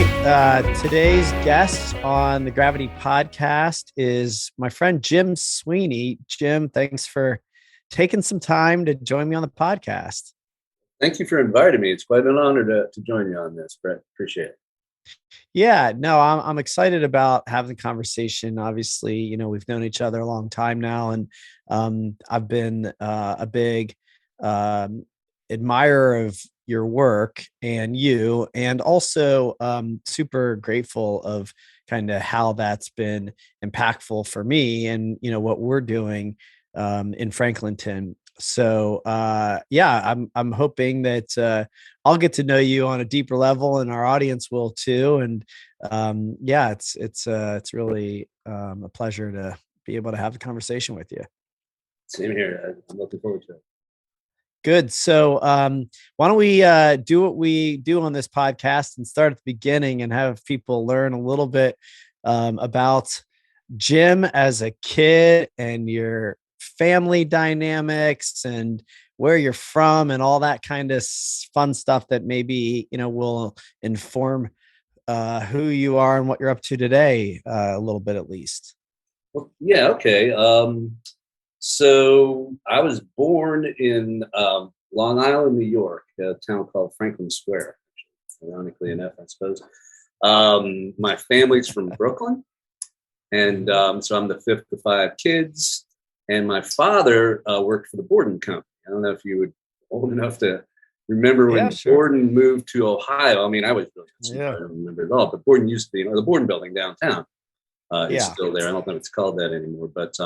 right. Today's guest on the Gravity podcast is my friend Jim Sweeney. Jim, thanks for taking some time to join me on the podcast. Thank you for inviting me. It's quite an honor to join you on this, Brett. Appreciate it. Yeah, no, I'm excited about having the conversation. Obviously, we've known each other a long time now, and I've been a big admirer of your work and also super grateful of kind of how that's been impactful for me and what we're doing in Franklinton. So I'm hoping that I'll get to know you on a deeper level, and our audience will too. And it's really a pleasure to be able to have the conversation with you. Same here. I'm looking forward to it. Good. So why don't we do what we do on this podcast and start at the beginning and have people learn a little bit about Jim as a kid and your family dynamics and where you're from and all that kind of fun stuff that maybe, will inform who you are and what you're up to today a little bit at least. Well, yeah. Okay. So I was born in Long Island, New York, a town called Franklin Square, ironically enough, I suppose. My family's from Brooklyn. And so I'm the fifth of five kids. And my father worked for the Borden Company. I don't know if you were old enough to remember when Borden moved to Ohio. I mean, I was really I don't remember it all, but Borden used to be, the Borden building downtown is still there. I don't know if it's called that anymore, but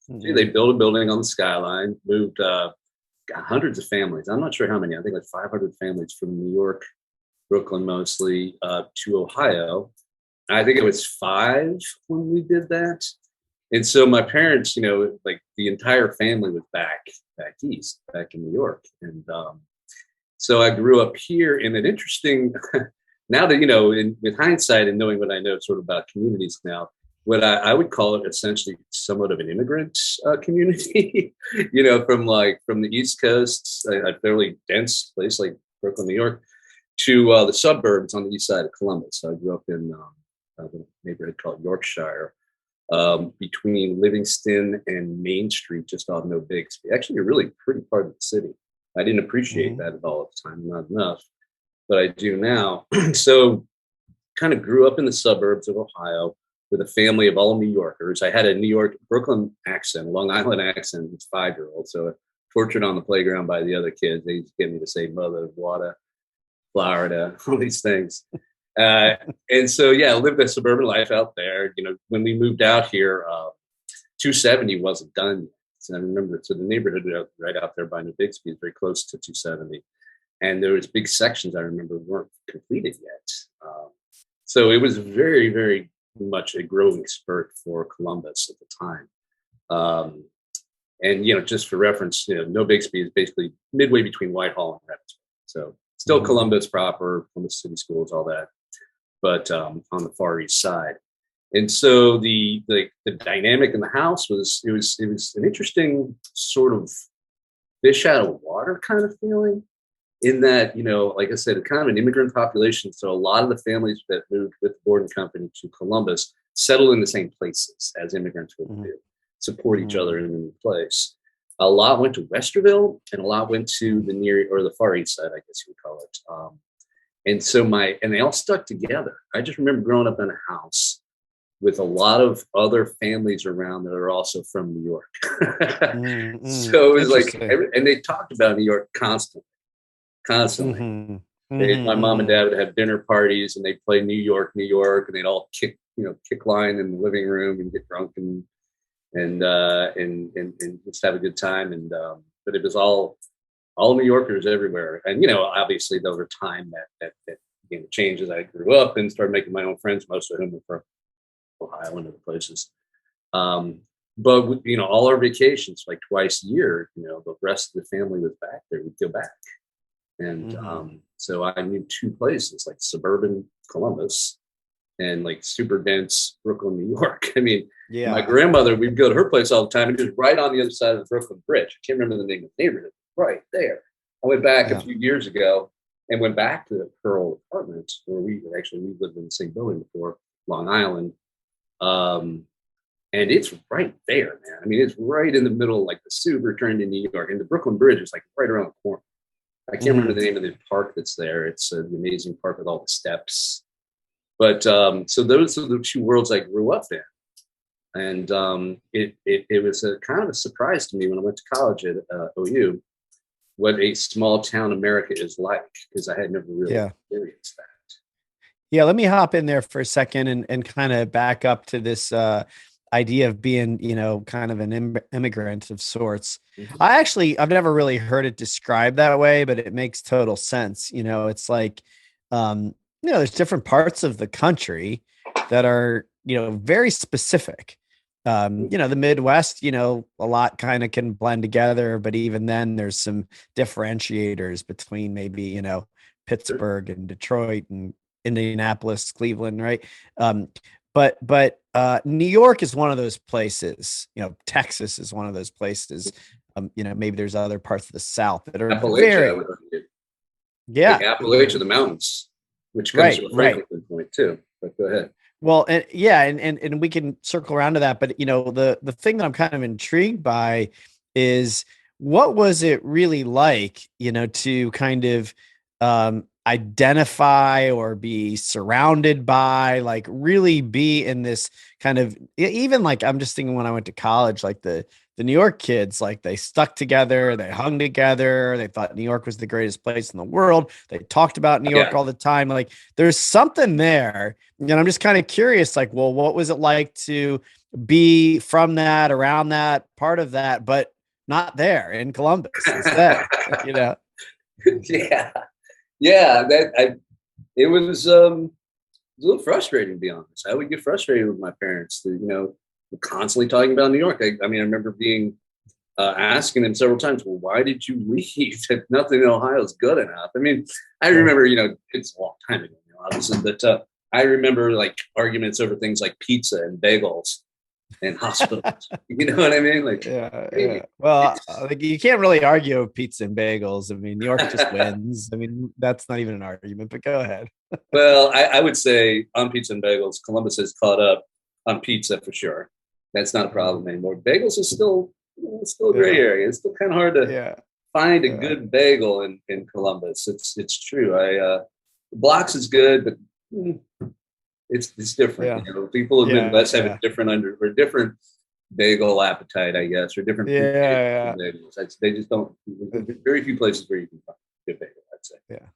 they built a building on the skyline, moved hundreds of families. I'm not sure how many. I think like 500 families from New York, Brooklyn mostly, to Ohio. I think it was 5 when we did that. And so my parents, like the entire family was back east, back in New York. And so I grew up here in an interesting, now that, with hindsight and knowing what I know sort of about communities now, what I would call it essentially somewhat of an immigrant community, from the East Coast, a fairly dense place like Brooklyn, New York, to the suburbs on the east side of Columbus. So I grew up in a neighborhood called Yorkshire, between Livingston and Main Street, just off No Bixby. Actually, a really pretty part of the city. I didn't appreciate that at all at the time, not enough, but I do now. So kind of grew up in the suburbs of Ohio with a family of all New Yorkers. I had a New York, Brooklyn accent, Long Island accent as a 5-year-old. So tortured on the playground by the other kids. They used to get me to say mother, water, Florida, all these things. And so, I lived a suburban life out there. When we moved out here, 270 wasn't done yet. So I remember, so the neighborhood right out there by New Bixby is very close to 270. And there was big sections I remember weren't completed yet. So it was very, very much a growing spurt for Columbus at the time. And, just for reference, No Bixby is basically midway between Whitehall and Redmond. So still Columbus proper, Columbus City Schools, all that, but on the far east side. And so the dynamic in the house was an interesting sort of fish out of water kind of feeling, in that, like I said, kind of an immigrant population. So a lot of the families that moved with the Borden Company to Columbus settled in the same places as immigrants would do, support each other in a new place. A lot went to Westerville, and a lot went to the near or the far east side, I guess you would call it. And so they all stuck together. I just remember growing up in a house with a lot of other families around that are also from New York. So it was like, and they talked about New York constantly. My mom and dad would have dinner parties, and they'd play New York, and they'd all kick line in the living room and get drunk and just have a good time. And but it was all New Yorkers everywhere. And obviously over time that changed as I grew up and started making my own friends, most of whom were from Ohio and other places. But all our vacations, like twice a year, the rest of the family was back there. We'd go back. And so I knew 2 places, like suburban Columbus and like super dense Brooklyn, New York. I mean, my grandmother, we'd go to her place all the time, and it was right on the other side of the Brooklyn Bridge. I can't remember the name of the neighborhood, right there. I went back a few years ago, and went back to her old apartment where we lived in the same building before, Long Island. And it's right there, man. I mean, it's right in the middle, like the super turned in New York, and the Brooklyn Bridge is like right around the corner. I can't remember the name of the park that's there. It's the amazing park with all the steps. But so those are the two worlds I grew up in. And it was a kind of a surprise to me when I went to college at OU, what a small town America is like, because I had never really experienced that. Yeah, let me hop in there for a second and kind of back up to this idea of being, kind of an immigrant of sorts. I've never really heard it described that way, but it makes total sense. It's like, there's different parts of the country that are, very specific. The Midwest, a lot kind of can blend together, but even then there's some differentiators between maybe, Pittsburgh and Detroit and Indianapolis, Cleveland, right? But New York is one of those places. Texas is one of those places. Maybe there's other parts of the South that are Appalachia, like Appalachia, the mountains, which comes to a Franklinton point too. But go ahead. Well, and we can circle around to that. But the thing that I'm kind of intrigued by is, what was it really like, to kind of identify or be surrounded by, like really be in this kind of, even like, I'm just thinking when I went to college, like the New York kids, like they stuck together, they hung together, they thought New York was the greatest place in the world. They talked about New York all the time. Like there's something there. And I'm just kind of curious, like, well, what was it like to be from that, around that, part of that, but not there in Columbus instead, Yeah, it was a little frustrating, to be honest. I would get frustrated with my parents, constantly talking about New York. I mean, I remember being asking them several times, well, why did you leave if nothing in Ohio is good enough? I mean, I remember, it's a long time ago, obviously, but I remember like arguments over things like pizza and bagels and hospitals. You know what I mean? Like, Well, like you can't really argue with pizza and bagels. I mean, New York just wins. I mean, that's not even an argument, but go ahead. Well, I would say on pizza and bagels, Columbus has caught up on pizza for sure. That's not a problem anymore. Bagels is still a gray area. It's still kind of hard to find a good bagel in Columbus. It's true. Blocks is good, but it's different. People in the Midwest have a different bagel appetite, I guess, or different bagels. They just don't. Very few places where you can find good bagel, I'd say. Yeah.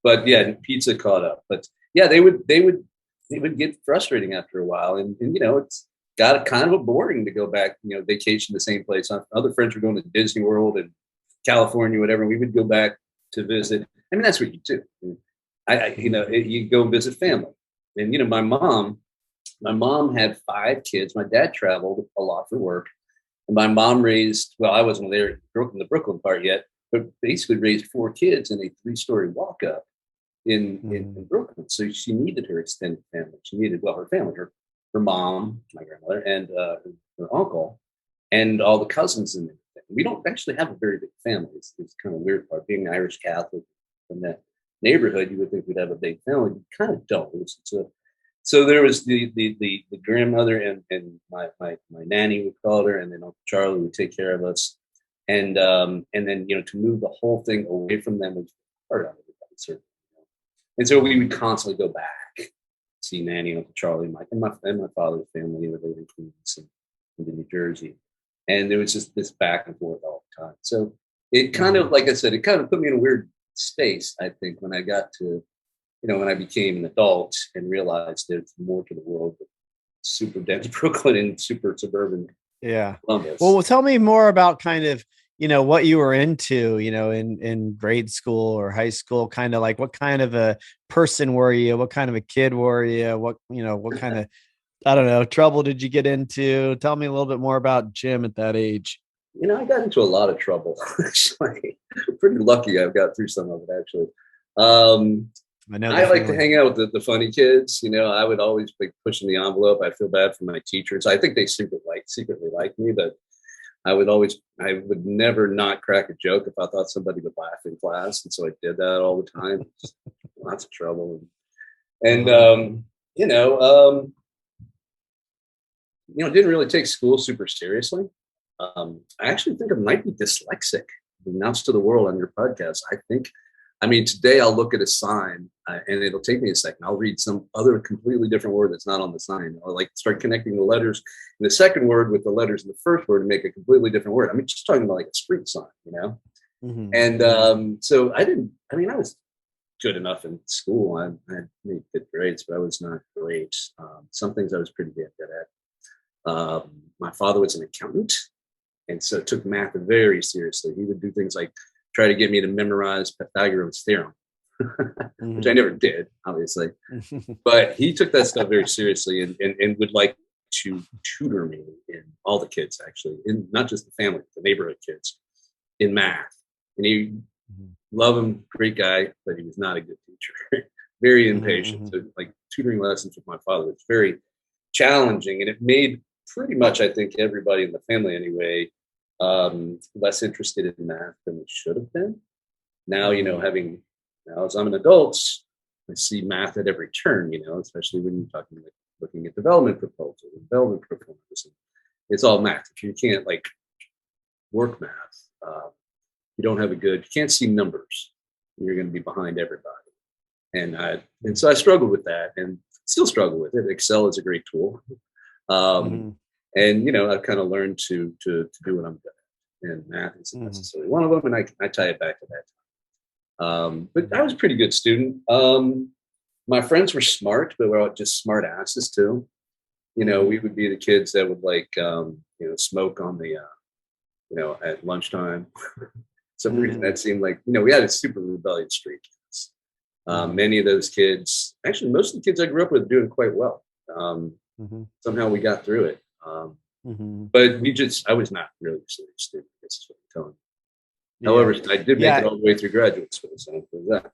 But pizza caught up. But they would get frustrating after a while, and it's got kind of a boring to go back, vacation the same place. Other friends were going to Disney World and California, whatever. We would go back to visit. I mean, that's what you do. You go and visit family. And my mom had 5 kids. My dad traveled a lot for work, and my mom raised. Well, I wasn't there in the Brooklyn part yet, but basically raised 4 kids in a 3-story walk-up in Brooklyn. So she needed her extended family. She needed her family, her mom, my grandmother, and her uncle, and all the cousins in there. We don't actually have a very big family. It's kind of weird part. Being Irish Catholic from that neighborhood, you would think we'd have a big family. You kind of don't. So there was the grandmother and my nanny, we called her, and then Uncle Charlie would take care of us. And then to move the whole thing away from them was hard on everybody, certainly. And so we would constantly go back, see Nanny, Uncle Charlie, and my father's family. They lived in Queens and into New Jersey, and there was just this back and forth all the time. So it kind of, like I said, it kind of put me in a weird space, I think, when I got to, when I became an adult and realized there's more to the world than super dense Brooklyn and super suburban Columbus. Well, tell me more about kind of, what you were into, in grade school or high school, kind of like what kind of a person were you? What kind of a kid were you? What kind of, I don't know, trouble did you get into? Tell me a little bit more about Jim at that age. I got into a lot of trouble, actually. Pretty lucky I've got through some of it, actually. I like to hang out with the funny kids. I would always be pushing the envelope. I feel bad for my teachers. I think they secretly liked me, but I would never not crack a joke if I thought somebody would laugh in class. And so I did that all the time. Lots of trouble. And, didn't really take school super seriously. I actually think I might be dyslexic. Announce to the world on your podcast. Today I'll look at a sign and it'll take me a second. I'll read some other completely different word that's not on the sign. Or like start connecting the letters in the second word with the letters in the first word to make a completely different word. Just talking about like a street sign, Mm-hmm. And so I was good enough in school. I made good grades, but I was not great. Some things I was pretty good at. My father was an accountant, and so took math very seriously. He would do things like try to get me to memorize Pythagoras' theorem, which I never did, obviously. But he took that stuff very seriously and would like to tutor me in all the kids, actually, in not just the family, the neighborhood kids in math. And he loved him, great guy, but he was not a good teacher. Very impatient. So like tutoring lessons with my father was very challenging, and it made pretty much, I think, everybody in the family anyway, less interested in math than we should have been. Now, as I'm an adult, I see math at every turn, especially when you're talking like looking at development proposals and development performance. It's all math. If you can't like work math, you can't see numbers, you're going to be behind everybody. And so I struggled with that and still struggle with it. Excel is a great tool. And, I've kind of learned to do what I'm good at. And math isn't necessarily one of them. And I tie it back to that. But I was a pretty good student. My friends were smart, but we're all just smart asses too. We would be the kids that would like, smoke on the, at lunchtime. Some reason that seemed like, we had a super rebellious streak. Many of those kids, actually, most of the kids I grew up with doing quite well. Somehow we got through it. But I was not really a serious student. This is what I'm telling you. However, I did make it all the way through graduate school. So that.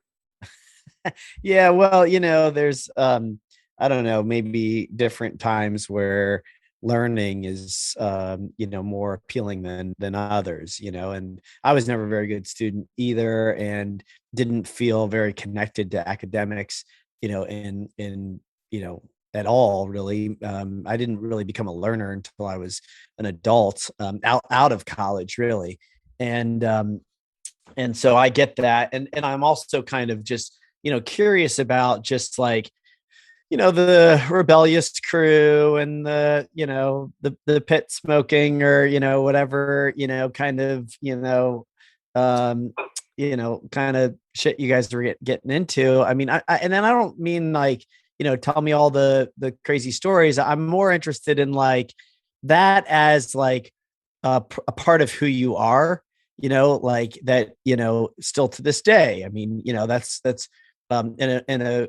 Yeah. Well, there's, I don't know, maybe different times where learning is, more appealing than others, and I was never a very good student either, and didn't feel very connected to academics, at all, really. I didn't really become a learner until I was an adult, out of college, really. And so I get that. And I'm also kind of just, curious about just like, the rebellious crew and the pit smoking or, whatever, kind of, kind of shit you guys are getting into. I mean, and then I don't mean like, tell me all the crazy stories. I'm more interested in like that as like a part of who you are, like that, still to this day. I mean, that's in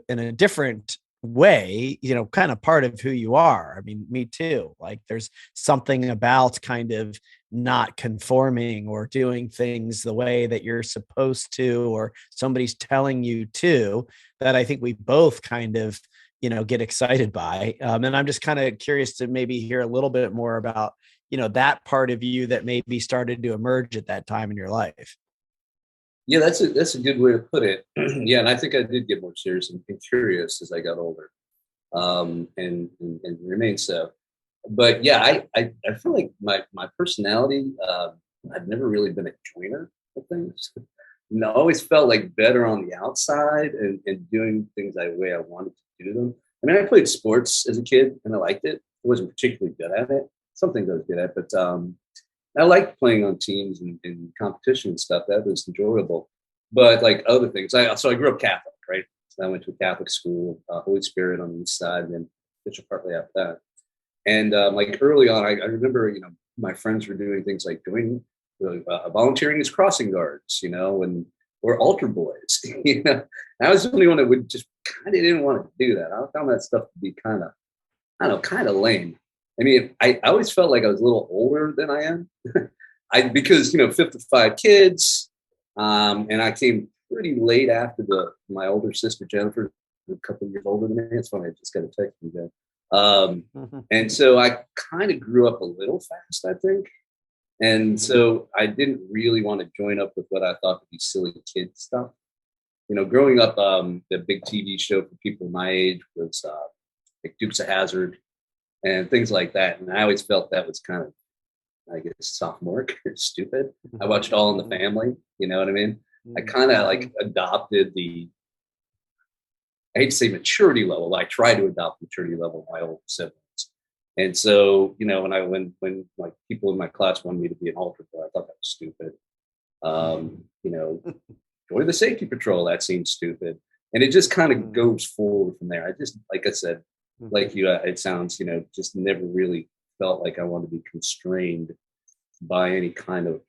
a different way, kind of part of who you are. I mean, me too. Like there's something about kind of not conforming or doing things the way that you're supposed to, or somebody's telling you to, that I think we both kind of, get excited by. And I'm just kind of curious to maybe hear a little bit more about, that part of you that maybe started to emerge at that time in your life. Yeah, that's a good way to put it. Yeah, and I think I did get more serious and curious as I got older, and remain so. But yeah, I feel like my personality, I've never really been a joiner of things. I always felt like better on the outside and doing things the way I wanted to do them. I mean, I played sports as a kid and I liked it. I wasn't particularly good at it. Some things I was good at, but I liked playing on teams and competition and stuff. That was enjoyable. But like other things, so I grew up Catholic, right? So I went to a Catholic school, Holy Spirit on the east side, and then Bishop partly after that. And like early on, I remember, my friends were doing things like volunteering as crossing guards, or altar boys. And I was the only one that would just kind of didn't want to do that. I found that stuff to be kind of lame. I mean, I always felt like I was a little older than I am. Because 55 kids, and I came pretty late after my older sister Jennifer, a couple of years older than me. It's funny, I just got a text from that. And so I kind of grew up a little fast, I think. And so I didn't really want to join up with what I thought would be silly kid stuff. You know, growing up, the big TV show for people my age was like Dukes of Hazzard and things like that. And I always felt that was kind of, I guess, sophomoric, stupid. I watched All in the Family. You know what I mean? I kind of like adopted the, I hate to say maturity level. I tried to adopt maturity level of my old siblings. And so, you know, when like people in my class wanted me to be an altar boy, I thought that was stupid. You know, join the safety patrol, that seems stupid. And it just kind of goes forward from there. I just, like I said, like you, it sounds, you know, just never really felt like I wanted to be constrained by any kind of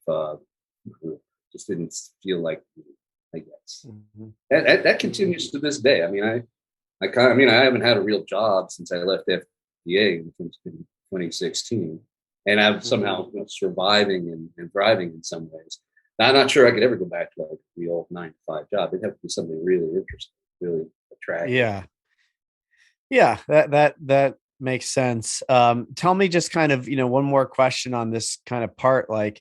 group. Just didn't feel like, I guess. That continues to this day. I mean, I haven't had a real job since I left FDA in 2016, and I'm somehow surviving and thriving in some ways. Now, I'm not sure I could ever go back to like a real 9-to-5 job. It'd have to be something really interesting, really attractive. Yeah, that makes sense. Tell me just kind of, one more question on this kind of part, like,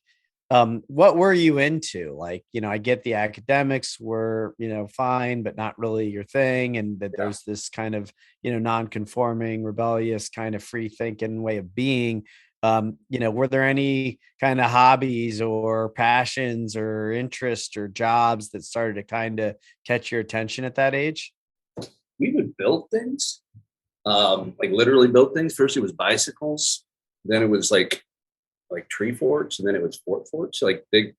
what were you into? Like, I get the academics were, fine, but not really your thing. And that there's this kind of, non-conforming, rebellious kind of free thinking way of being. Were there any kind of hobbies or passions or interests or jobs that started to kind of catch your attention at that age? We would build things, like literally build things. First, it was bicycles. Then it was like tree forts, and then it was forts, like big.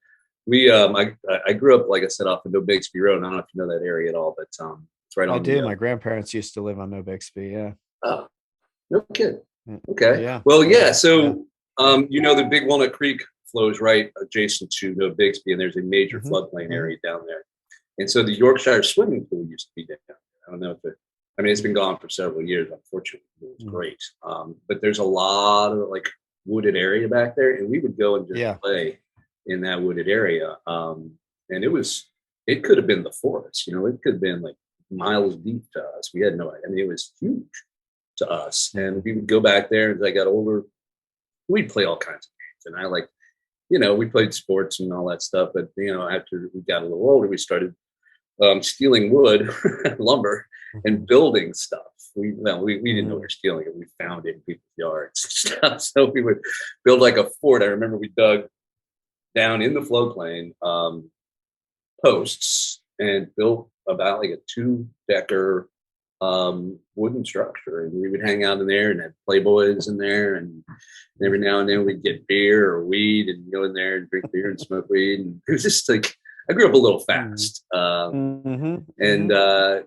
I grew up, like I said, off of No Bixby Road. I don't know if you know that area at all, but it's right on. I do. My grandparents used to live on No Bixby. Yeah. Oh, no kid. Okay. Yeah. Well, yeah. So, the Big Walnut Creek flows right adjacent to No Bixby, and there's a major floodplain area down there. And so the Yorkshire swimming pool used to be down there. I don't know if it's been gone for several years. Unfortunately, it was great. But there's a lot of like wooded area back there, and we would go and just play in that wooded area. And it could have been the forest. It could have been like miles deep to us. We had no idea. I mean, it was huge to us. And we would go back there. As I got older, we'd play all kinds of games. And I we played sports and all that stuff. But, after we got a little older, we started stealing wood, lumber, and building stuff. We didn't know we were stealing it. We found it in people's yards. So we would build like a fort. I remember we dug down in the floodplain posts and built about like a 2-decker wooden structure, and we would hang out in there and have Playboys in there, and every now and then we'd get beer or weed and go in there and drink beer and smoke weed. And it was just like, I grew up a little fast. And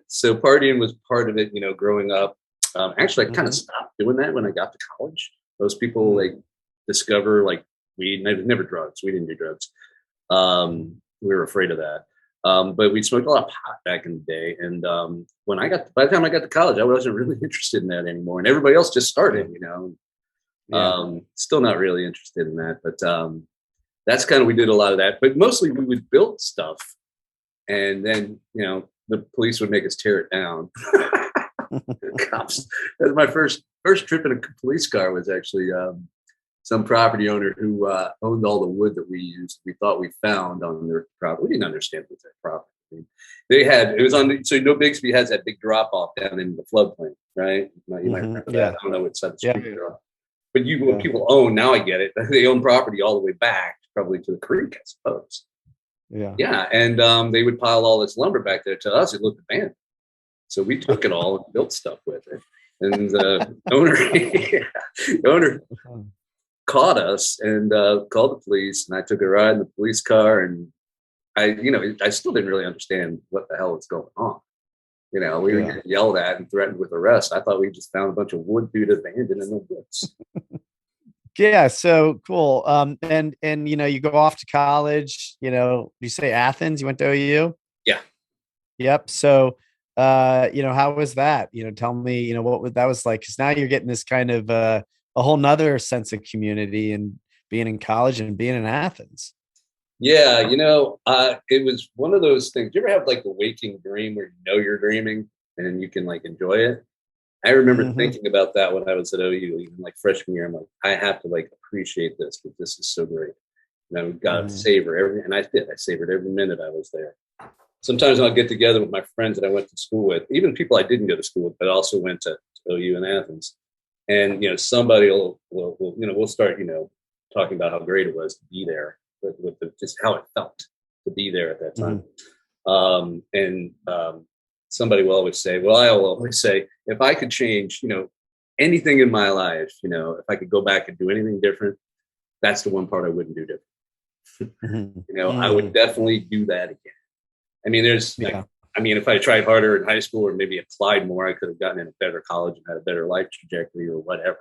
so partying was part of it, growing up. Actually, I kind of stopped doing that when I got to college. Most people like discover like weed, never drugs. We didn't do drugs. We were afraid of that. But we smoked a lot of pot back in the day. And by the time I got to college, I wasn't really interested in that anymore. And everybody else just started, still not really interested in that. But that's kind of, we did a lot of that. But mostly we would build stuff. And then, the police would make us tear it down. Cops. That was my first trip in a police car. Was actually some property owner who owned all the wood that we thought we found on their property. We didn't understand what that property. So No Bixby has that big drop off down in the floodplain, right? You might remember that. I don't know what side of the street they're on. But when people own, now I get it. They own property all the way back, probably to the creek, I suppose. Yeah. And they would pile all this lumber back there. To us, it looked abandoned. So we took it all and built stuff with it. And the owner caught us and called the police, and I took a ride in the police car, and I still didn't really understand what the hell was going on. We were getting yelled at and threatened with arrest. I thought we just found a bunch of wood dude abandoned in the woods. Yeah, so cool. And you go off to college. You say Athens? You went to OU? Yeah. Yep. So how was that? Tell me, what that was like, because now you're getting this kind of a whole nother sense of community and being in college and being in Athens. Yeah, it was one of those things. Do you ever have like the waking dream where you're dreaming and you can like enjoy it? I remember thinking about that when I was at OU, even like freshman year. I'm like, I have to like appreciate this because this is so great. And I got to savor every, and I did. I savored every minute I was there. Sometimes I'll get together with my friends that I went to school with, even people I didn't go to school with, but also went to OU in Athens. And, somebody will we'll start, talking about how great it was to be there, with just how it felt to be there at that time. And somebody will always say, well, I will always say, if I could change, anything in my life, if I could go back and do anything different, that's the one part I wouldn't do different. I would definitely do that again. I mean, if I tried harder in high school or maybe applied more, I could have gotten in a better college and had a better life trajectory or whatever.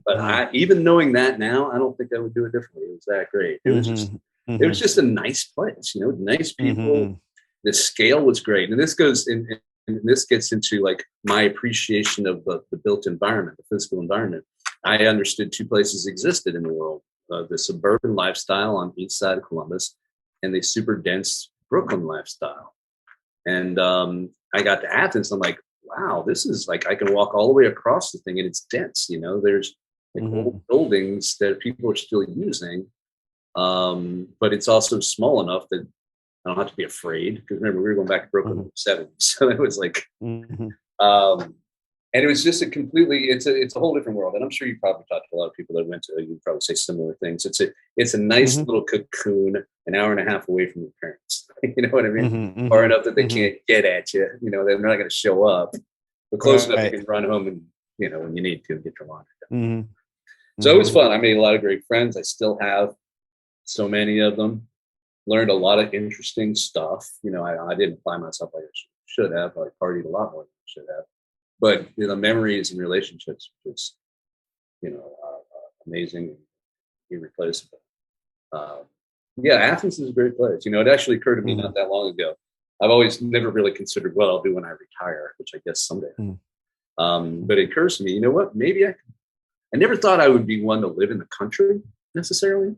But even knowing that now, I don't think I would do it differently. It was that great. It was just, it was just a nice place, nice people. The scale was great. And this goes in, and this gets into like my appreciation of the built environment, the physical environment. I understood two places existed in the world, the suburban lifestyle on each side of Columbus and the super dense Brooklyn lifestyle. And I got to Athens. I'm like, wow, this is like, I can walk all the way across the thing and it's dense. There's like old buildings that people are still using. But it's also small enough that I don't have to be afraid. Because remember, we were going back to Brooklyn in the 70s. So it was like, and it was just it's a whole different world. And I'm sure you probably talked to a lot of people that went to, you'd probably say similar things. It's a nice little cocoon, an hour and a half away from your parents. You know what I mean? Far enough that they can't get at you. They're not going to show up, but close enough you can run home and, when you need to, get your laundry done. So it was fun. I made a lot of great friends. I still have so many of them. Learned a lot of interesting stuff. I didn't apply myself like I should have. I partied a lot more than I should have. But the memories and relationships, just amazing, irreplaceable. Athens is a great place. It actually occurred to me not that long ago. I've always never really considered what I'll do when I retire, which I guess someday. But it occurs to me, what? Maybe I never thought I would be one to live in the country necessarily,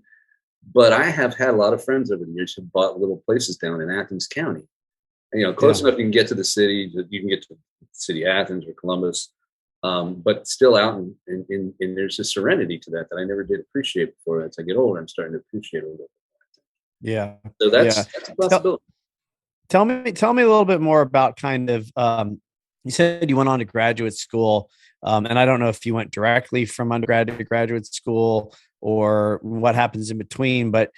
but I have had a lot of friends over the years who bought little places down in Athens County. Close enough you can get to the city, you can get to the city of Athens or Columbus, but still out in there's a serenity to that I never did appreciate before. As I get older, I'm starting to appreciate a little bit. Yeah. So that's a possibility. Tell me a little bit more about kind of, you said you went on to graduate school, and I don't know if you went directly from undergrad to graduate school or what happens in between, but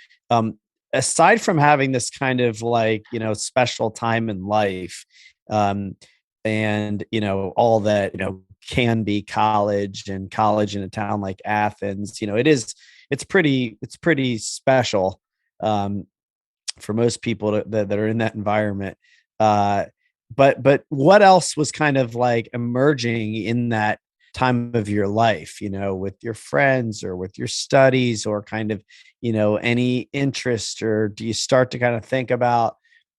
aside from having this kind of like, special time in life, and, all that, can be college in a town like Athens, it's pretty special, for most people that are in that environment. But what else was kind of like emerging in that time of your life, with your friends or with your studies or kind of, any interest, or do you start to kind of think about,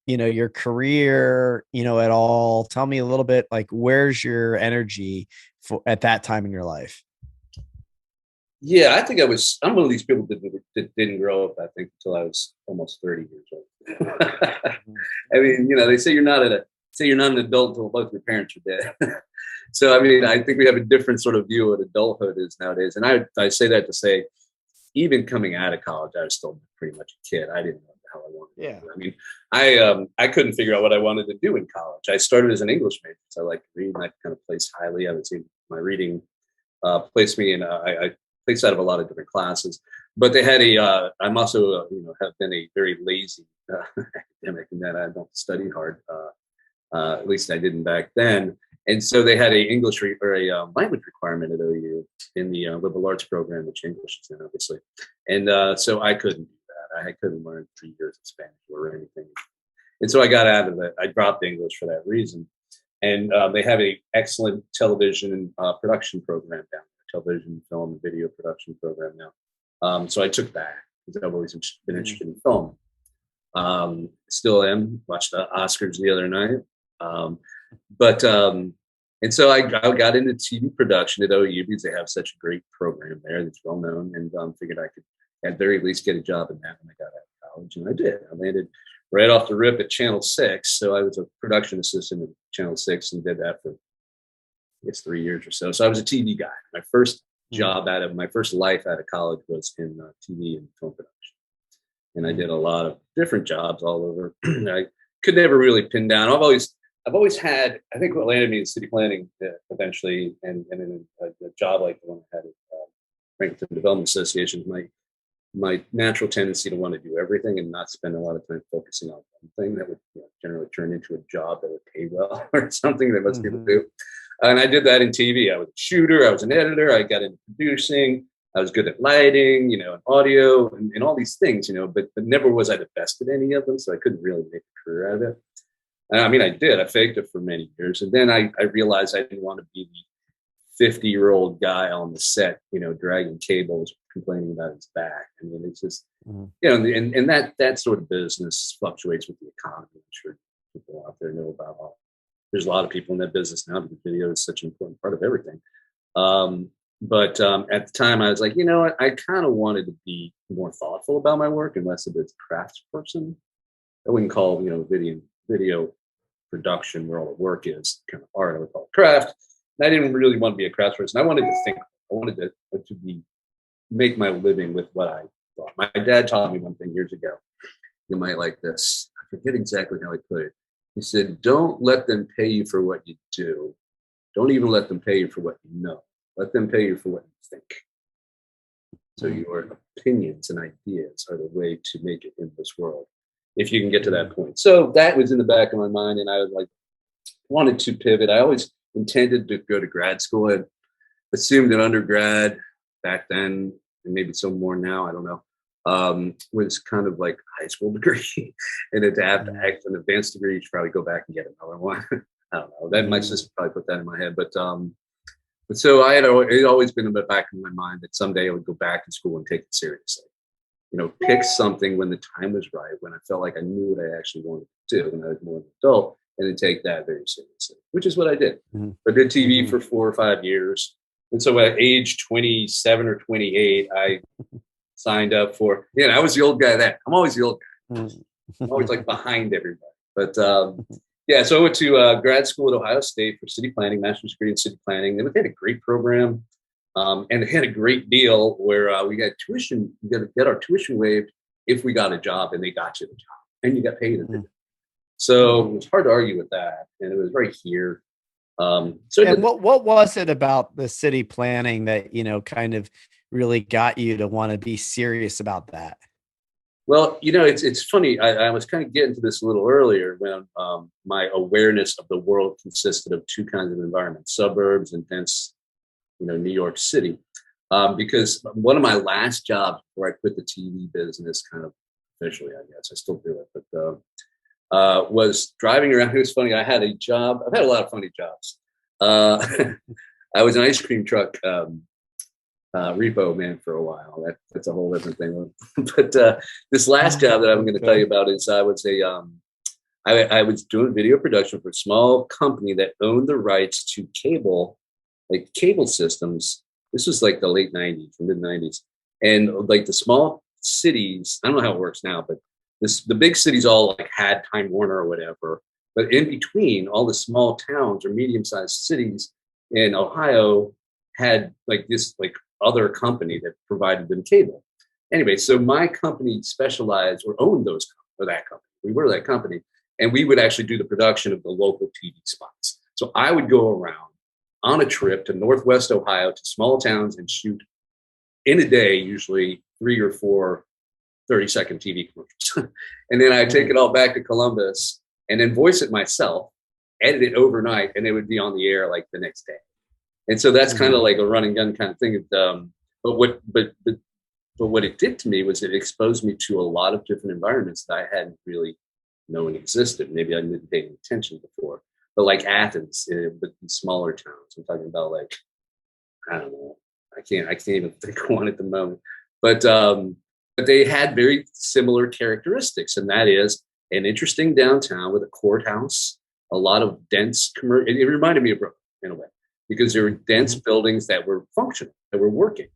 your career, at all? Tell me a little bit, like, where's your energy at that time in your life? Yeah, I think I'm one of these people that didn't grow up, I think, until I was almost 30 years old. I mean, they say you're not an adult until both your parents are dead. So, I mean, I think we have a different sort of view of what adulthood is nowadays. And I say that to say, even coming out of college, I was still pretty much a kid. I didn't know how I wanted to do. I mean, I couldn't figure out what I wanted to do in college. I started as an English major, so I like to read, and I kind of placed highly. I would say my reading placed me in, I placed out of a lot of different classes. But they had I'm also, have been a very lazy academic in that I don't study hard. At least I didn't back then. And so they had a English or a language requirement at OU in the liberal arts program, which English is in, obviously. And so I couldn't do that. I couldn't learn 3 years of Spanish or anything. And so I got out of it. I dropped English for that reason. And they have an excellent television production program down there, television, film, and video production program now. So I took that because I've always been interested in film. Still am. Watched the Oscars the other night. And so I got into TV production at OU because they have such a great program there that's well known, and figured I could at very least get a job in that when I got out of college, and I did. I landed right off the rip at Channel 6. So I was a production assistant at Channel 6 and did that for, I guess, 3 years or so. So I was a TV guy. My first job my first life out of college was in TV and film production. and I did a lot of different jobs all over. I could never really pin down. I've always had, I think what landed me in city planning eventually, and in a job like the one I had at Franklinton Development Association, my natural tendency to want to do everything and not spend a lot of time focusing on one thing that would generally turn into a job that would pay well or something that most people do. And I did that in TV. I was a shooter, I was an editor, I got into producing, I was good at lighting, and audio and all these things, but never was I the best at any of them. So I couldn't really make a career out of it. I mean, I did. I faked it for many years. And then I realized I didn't want to be the 50-year-old guy on the set, dragging cables, complaining about his back. I mean, it's just, and that sort of business fluctuates with the economy. I'm sure people out there know about all. There's a lot of people in that business now because video is such an important part of everything. But at the time, I was like, what? I kind of wanted to be more thoughtful about my work and less of a craftsperson. I wouldn't call, video production where all the work is kind of art. I would call it craft. And I didn't really want to be a craftsperson. I wanted to think. I wanted to make my living with what I thought. My dad taught me one thing years ago. You might like this. I forget exactly how he put it. He said, "Don't let them pay you for what you do. Don't even let them pay you for what you know. Let them pay you for what you think." So your opinions and ideas are the way to make it in this world, if you can get to that point. So that was in the back of my mind, and I was wanted to pivot. I always intended to go to grad school. I assumed that undergrad back then, and maybe some more now, I don't know, was kind of like a high school degree. And then to have to act an advanced degree, you should probably go back and get another one. I don't know. That my sister probably put that in my head. But so it had always been in the back of my mind that someday I would go back to school and take it seriously. Pick something when the time was right, when I felt like I knew what I actually wanted to do when I was more of an adult, and then take that very seriously, which is what I did. I did TV for 4 or 5 years. And so at age 27 or 28, I signed up for, I was the old guy then. I'm always the old guy. I'm always behind everybody. But so I went to grad school at Ohio State for city planning, master's degree in city planning. And they had a great program. And it had a great deal where we got tuition, we got to get our tuition waived if we got a job, and they got you the job and you got paid to do it. So it was hard to argue with that. And it was right here. What was it about the city planning that, kind of really got you to want to be serious about that? Well, it's funny. I was kind of getting to this a little earlier when my awareness of the world consisted of two kinds of environments, suburbs and dense, New York City. Because one of my last jobs before I quit the TV business, kind of officially, I guess I still do it, but was driving around. It was funny. I had a job. I've had a lot of funny jobs. I was an ice cream truck repo man for a while. That's a whole different thing. But this last job that I'm going to tell you about is I was I was doing video production for a small company that owned the rights to cable systems. This was the late 90s, the mid 90s. And the small cities, I don't know how it works now, but the big cities all had Time Warner or whatever. But in between, all the small towns or medium-sized cities in Ohio had this other company that provided them cable. Anyway, so my company specialized or owned that company. We were that company, and we would actually do the production of the local TV spots. So I would go around on a trip to Northwest Ohio to small towns and shoot in a day, usually 3 or 4 30-second TV commercials. And then I'd take it all back to Columbus and then voice it myself, edit it overnight, and it would be on the air the next day. And so that's kind of like a run and gun kind of thing. But what it did to me was it exposed me to a lot of different environments that I hadn't really known existed. Maybe I didn't pay attention before. But Athens, but these smaller towns. I'm talking about I don't know. I can't even think of one at the moment. But they had very similar characteristics, and that is an interesting downtown with a courthouse, a lot of dense commercial. It reminded me of Brooklyn in a way, because there were dense buildings that were functional, that were working.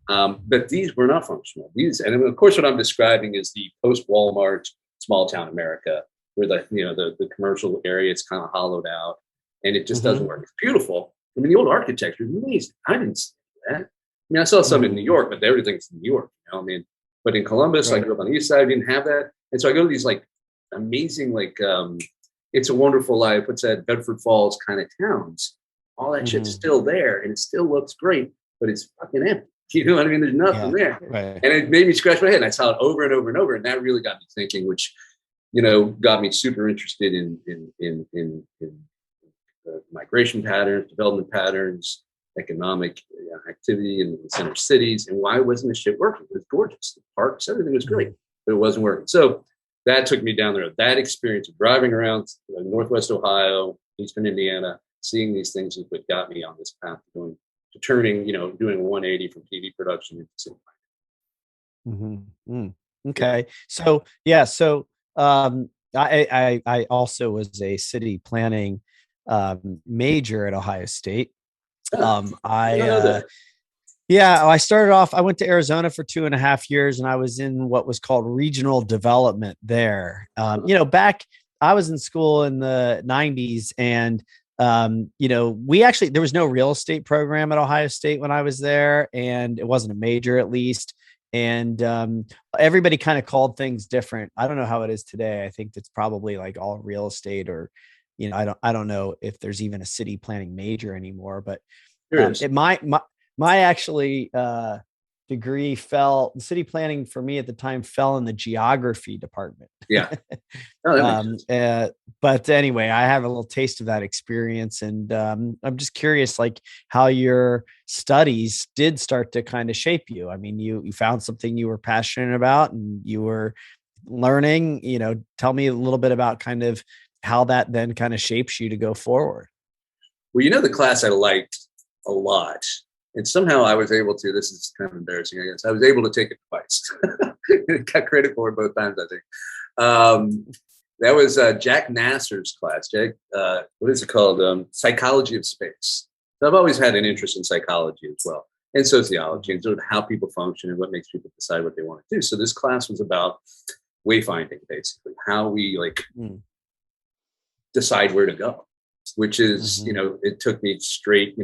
But these were not functional. And of course, what I'm describing is the post-Walmart small town America, where the commercial area is kind of hollowed out, and it just doesn't work. It's beautiful. I mean, the old architecture is amazing. I didn't see that. I mean, I saw some in New York, but everything's in New York. I mean, But in Columbus, I Right. grew up on the east side, I didn't have that. And so I go to these like amazing, like It's a Wonderful Life, what's that, Bedford Falls kind of towns. All that shit's Mhm. still there and it still looks great, but it's fucking empty. You know what I mean? There's nothing Yeah. there. Right. And it made me scratch my head. And I saw it over and over and over. And that really got me thinking, which, got me super interested in migration patterns, development patterns, economic activity in center cities, and why wasn't this shit working? It was gorgeous. The parks, everything was great, Mhm. but it wasn't working. So that took me down there. That experience of driving around Northwest Ohio, Eastern Indiana, seeing these things is what got me on this path to turning, doing a 180 from TV production into cinema. Mhm. Mm. Yeah. Okay. So yeah. So I also was a city planning major at Ohio State. Ah, I I don't know that. Yeah, I started off. I went to Arizona for 2.5 years, and I was in what was called regional development there. Back I was in school in the '90s, and we actually there was no real estate program at Ohio State when I was there, and it wasn't a major at least. And everybody kind of called things different. I don't know how it is today. I think it's probably like all real estate, or I don't know if there's even a city planning major anymore, but There is. it my actually degree fell city planning for me at the time fell in the geography department. Yeah. Oh, that makes um sense. uh, but anyway, I have a little taste of that experience, and I'm just curious, like, how your studies did start to kind of shape you. I mean, you found something you were passionate about and you were learning. Tell me a little bit about kind of how that then kind of shapes you to go forward. Well, the class I liked a lot. And somehow I was able to, this is kind of embarrassing, I guess. I was able to take it twice. Got credit for it both times, I think. That was Jack Nasser's class. Jack, what is it called? Psychology of Space. So I've always had an interest in psychology as well, and sociology, and sort of how people function and what makes people decide what they want to do. So this class was about wayfinding, basically, how we Mm, decide where to go, which is, mhm, it took me straight,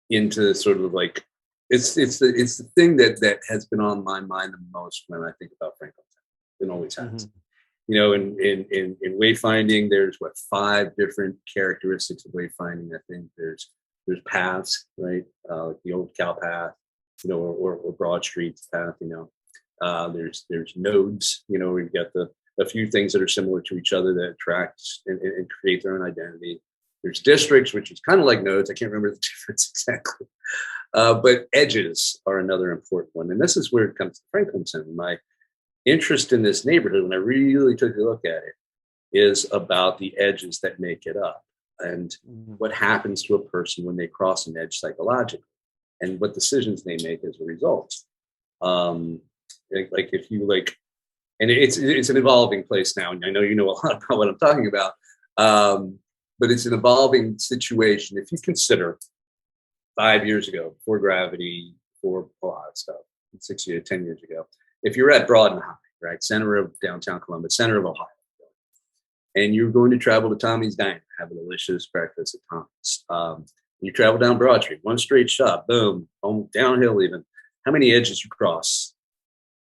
into sort of like it's the thing that has been on my mind the most when I think about Franklinton. It always has. mhm, In wayfinding, there's what, 5 different characteristics of wayfinding. I think there's paths, right? Like the old cow path, or Broad Street's path. There's nodes. We've got a few things that are similar to each other that attract and create their own identity. There's districts, which is kind of like nodes. I can't remember the difference exactly. But edges are another important one. And this is where it comes to Franklinton. My interest in this neighborhood, when I really took a look at it, is about the edges that make it up and mhm, what happens to a person when they cross an edge psychologically and what decisions they make as a result. Um, like if you like, and it's an evolving place now, and I know you know a lot about what I'm talking about. But it's an evolving situation. If you consider 5 years ago, before gravity, before a lot of stuff, 6 years, 10 years ago, if you're at Broad and High, right, center of downtown Columbus, center of Ohio, and you're going to travel to Tommy's Diner, have a delicious breakfast at Tommy's. You travel down Broad Street, one straight shot, boom, downhill even. How many edges you cross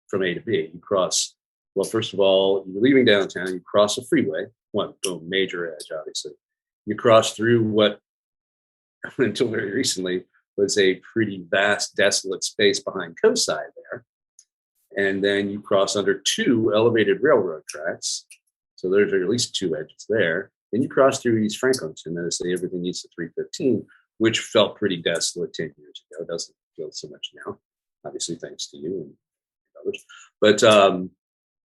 from A to B? You cross, well, first of all, you're leaving downtown, you cross a freeway, one, boom, major edge, obviously. You cross through what, until very recently, was a pretty vast, desolate space behind Coastside there. And then you cross under 2 elevated railroad tracks. So there's at least 2 edges there. Then you cross through East Franklinton, and then say everything east of 315, which felt pretty desolate 10 years ago. It doesn't feel so much now, obviously, thanks to you and others. But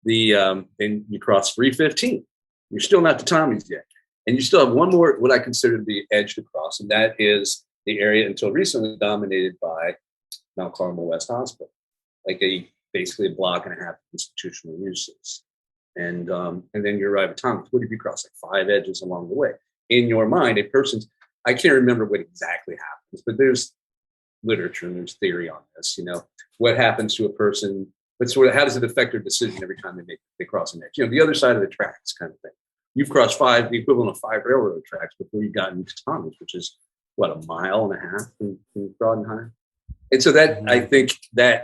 then you cross 315. You're still not to Tommy's yet. And you still have one more, what I consider to be edge to cross, and that is the area until recently dominated by Mount Carmel West Hospital, like basically a block and a half of institutional uses. And then you arrive at Thomas. What if you cross like 5 edges along the way? In your mind, a person's, I can't remember what exactly happens, but there's literature and there's theory on this. What happens to a person, but sort of how does it affect their decision every time they cross an edge? The other side of the tracks kind of thing. You've crossed the equivalent of 5 railroad tracks before you've gotten to Thomas, which is what, a mile and a half from Broad and High. And so that, I Mhm. think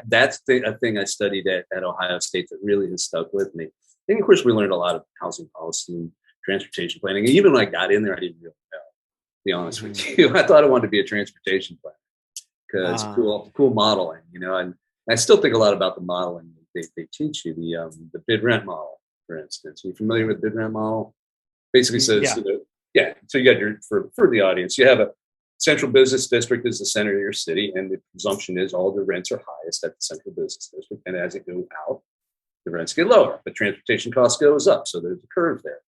that's a thing I studied at Ohio State that really has stuck with me. And of course, we learned a lot of housing policy and transportation planning. And even when I got in there, I didn't really know, to be honest Mhm. with you. I thought I wanted to be a transportation planner because Uh, cool modeling, and I still think a lot about the modeling they teach you, the bid rent model, for instance. Are you familiar with the bid rent model? Basically says, yeah. yeah, so you got for the audience, you have a central business district is the center of your city, and the presumption is all the rents are highest at the central business district, and as it goes out, the rents get lower, but transportation cost goes up, so there's a curve there.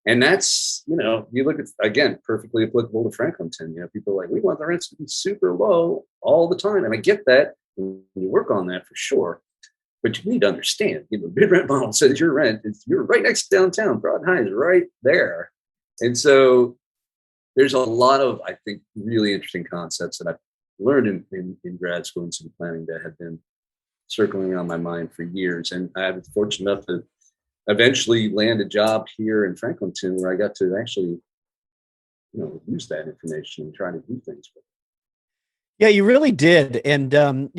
And that's, you look at, again, perfectly applicable to Franklinton. People are like, we want the rents to be super low all the time. And I get that. And you work on that for sure. But you need to understand, bid rent model says you're right next to downtown. Broad High is right there. And so there's a lot of, I think, really interesting concepts that I've learned in grad school and city planning that have been circling around my mind for years. And I was fortunate enough to eventually land a job here in Franklinton where I got to actually, use that information and try to do things with it. Yeah, you really did. And I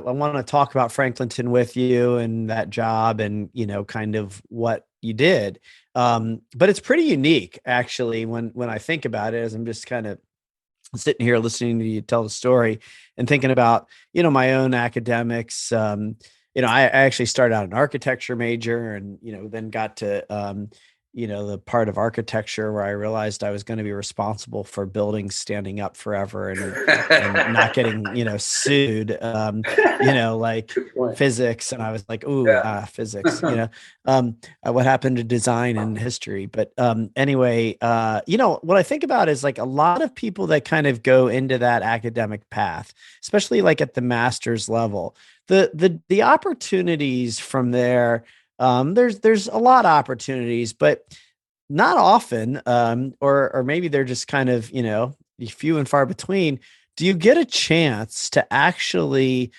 want to talk about Franklinton with you and that job and, kind of what you did. But it's pretty unique actually when I think about it, as I'm just kind of sitting here listening to you tell the story and thinking about, my own academics. I actually started out an architecture major and, then got to the part of architecture where I realized I was going to be responsible for buildings standing up forever and not getting, sued, like Good point. physics. And I was like, ooh, Yeah. physics, what happened to design and history. But anyway, what I think about is like a lot of people that kind of go into that academic path, especially like at the master's level, the opportunities from there, there's a lot of opportunities, but not often, or maybe they're just kind of, few and far between. Do you get a chance to actually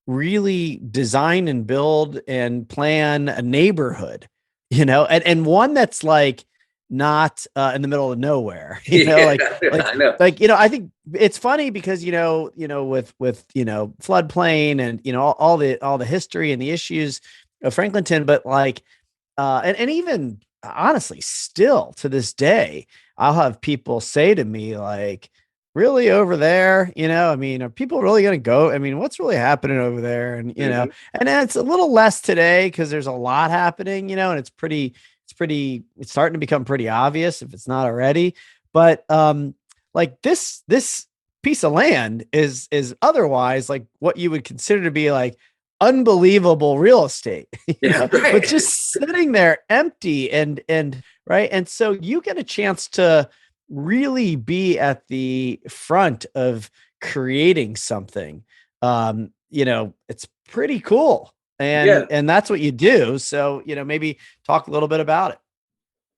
really design and build and plan a neighborhood, and one that's like not in the middle of nowhere, Yeah, like I know. I think it's funny because with floodplain and all the history and the issues of Franklinton, but like and even honestly, still to this day, I'll have people say to me like, really over there, I mean, are people really going to go? I mean, what's really happening over there? And, Mhm. and it's a little less today because there's a lot happening, and it's starting to become pretty obvious if it's not already. But like this piece of land is otherwise like what you would consider to be like unbelievable real estate, Yeah, but right. just sitting there empty and right. And so you get a chance to really be at the front of creating something. It's pretty cool. Yeah, And that's what you do. So, maybe talk a little bit about it.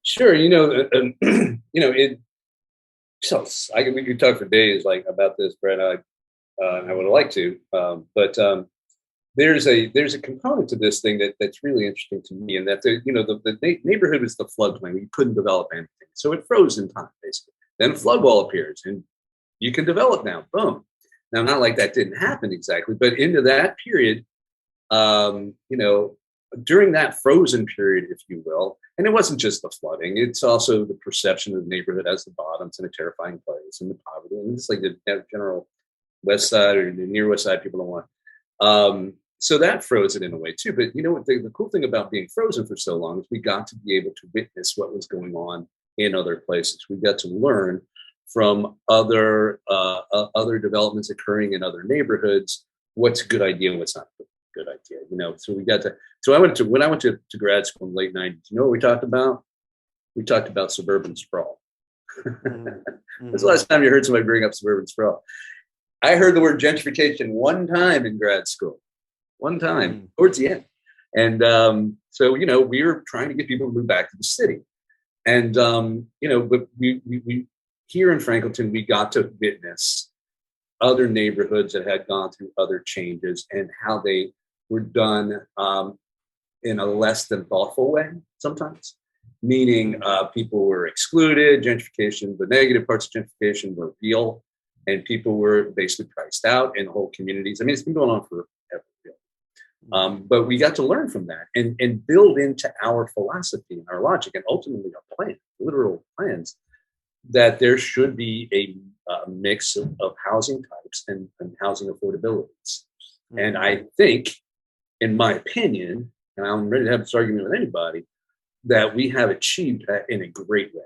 sure. It. So we could talk for days like about this, Brett. I would like to, but there's a component to this thing that's really interesting to me, and that the neighborhood is the floodplain. You couldn't develop anything, so it froze in time basically. Then a flood wall appears, and you can develop now. Boom. Now, not like that didn't happen exactly, but into that period, um, you know, during that frozen period, if you will, and it wasn't just the flooding, it's also the perception of the neighborhood as the bottoms and a terrifying place and the poverty. And it's like the general West Side or the near West Side people don't want. So that froze it in a way too. But you know what? The cool thing about being frozen for so long is we got to be able to witness what was going on in other places. We got to learn from other developments occurring in other neighborhoods. What's a good idea and what's not a good idea? So we got to. So when I went to grad school in the late '90s. You know what we talked about? We talked about suburban sprawl. Mm, When's the mhm, last time you heard somebody bring up suburban sprawl? I heard the word gentrification one time in grad school, one time mm, towards the end. And so, we were trying to get people to move back to the city. And, but we here in Franklinton, we got to witness other neighborhoods that had gone through other changes and how they were done in a less than thoughtful way sometimes. Meaning mm, people were excluded, gentrification, the negative parts of gentrification were real, and people were basically priced out in whole communities. I mean, it's been going on forever. But we got to learn from that and build into our philosophy and our logic and ultimately our plan, literal plans, that there should be a mix of housing types and housing affordabilities. And I think, in my opinion, and I'm ready to have this argument with anybody, that we have achieved that in a great way,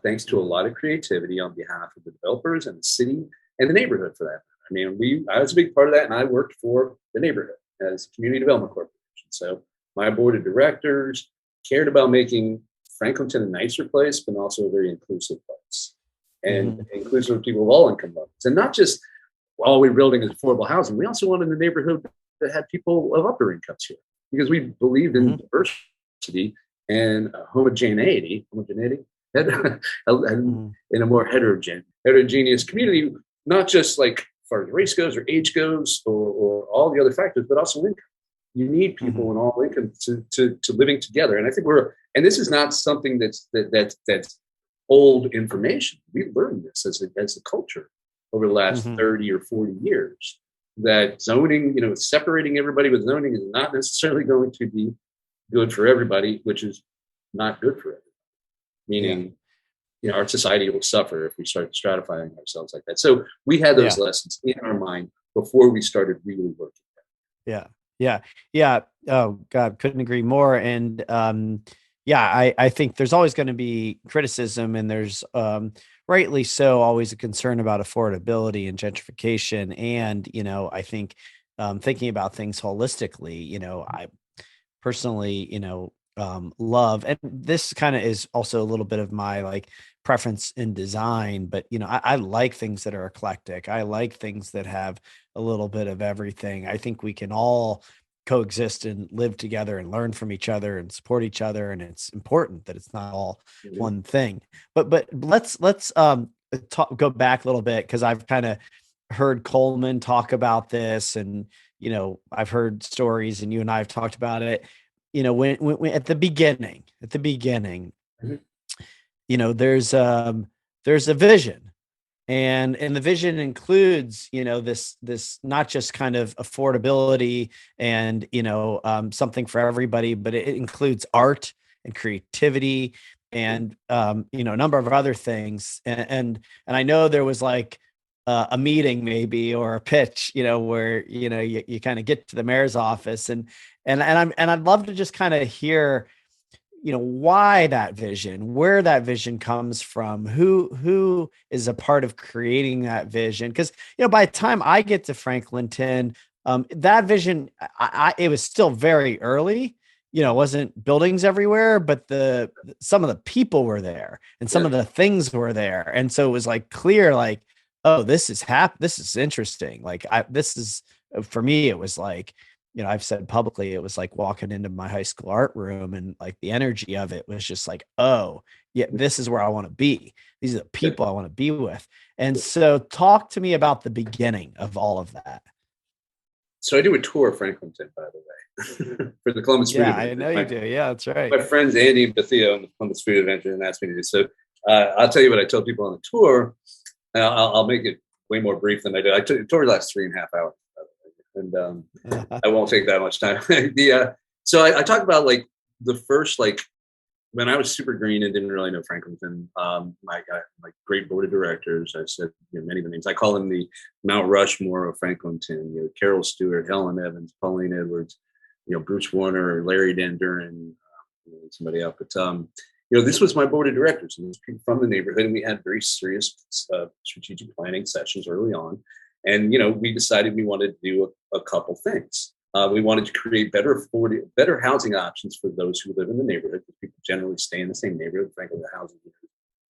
thanks to a lot of creativity on behalf of the developers and the city and the neighborhood for that. I mean, I was a big part of that, and I worked for the neighborhood as community development corporation. So my board of directors cared about making Franklinton a nicer place, but also a very inclusive place, and inclusive of people of all income levels. And not just all we're building is affordable housing. We also wanted a neighborhood that had people of upper incomes here, because we believed in diversity and homogeneity in a more heterogeneous community, not just like as far as race goes or age goes or all the other factors, but also income. You need people in all income to living together. And I think and this is not something that's old information. We learned this as a culture over the last 30 or 40 years, that zoning, separating everybody with zoning is not necessarily going to be good for everybody, which is not good for everybody. Meaning, our society will suffer if we start stratifying ourselves like that. So we had those lessons in our mind before we started really working. Yeah. Oh God, couldn't agree more. And I think there's always going to be criticism, and there's rightly so always a concern about affordability and gentrification. And, I think thinking about things holistically, I personally, love, and this kind of is also a little bit of my preference in design, but I like things that are eclectic. I like things that have a little bit of everything. I think we can all coexist and live together and learn from each other and support each other, and it's important that it's not all one thing. But let's go back a little bit, because I've kind of heard Coleman talk about this, and I've heard stories, and you and I have talked about it. When at the beginning, there's a vision, and the vision includes, this not just kind of affordability and, something for everybody, but it includes art and creativity and, a number of other things. And I know there was a meeting maybe, or a pitch, where, you kind of get to the mayor's office, and I'd love to just kind of hear, why that vision, where that vision comes from, who is a part of creating that vision. Because, by the time I get to Franklinton, that vision, it was still very early, it wasn't buildings everywhere, but some of the people were there, and some of the things were there. And so it was clear, oh, this is interesting. For me, it was I've said publicly, it was like walking into my high school art room, and the energy of it was just oh yeah, this is where I want to be. These are the people I want to be with. And so talk to me about the beginning of all of that. So I do a tour of Franklinton, by the way, for the Columbus Food Adventure. I know you do. Yeah, that's right. My friends Andy and Bethia on the Columbus Food Adventure and asked me to do. So I'll tell you what I tell people on the tour. I'll make it way more brief than I did. The tour lasts 3.5 hours, and I won't take that much time. So I talk about the first when I was super green and didn't really know Franklinton. My great board of directors, I said many of the names. I call them the Mount Rushmore of Franklinton. Carol Stewart, Helen Evans, Pauline Edwards, Bruce Warner, Larry Dendurin, somebody else. But this was my board of directors, and people from the neighborhood, and we had very serious strategic planning sessions early on. And, we decided we wanted to do a couple things. We wanted to create better housing options for those who live in the neighborhood, because people generally stay in the same neighborhood. Frankly, the housing is in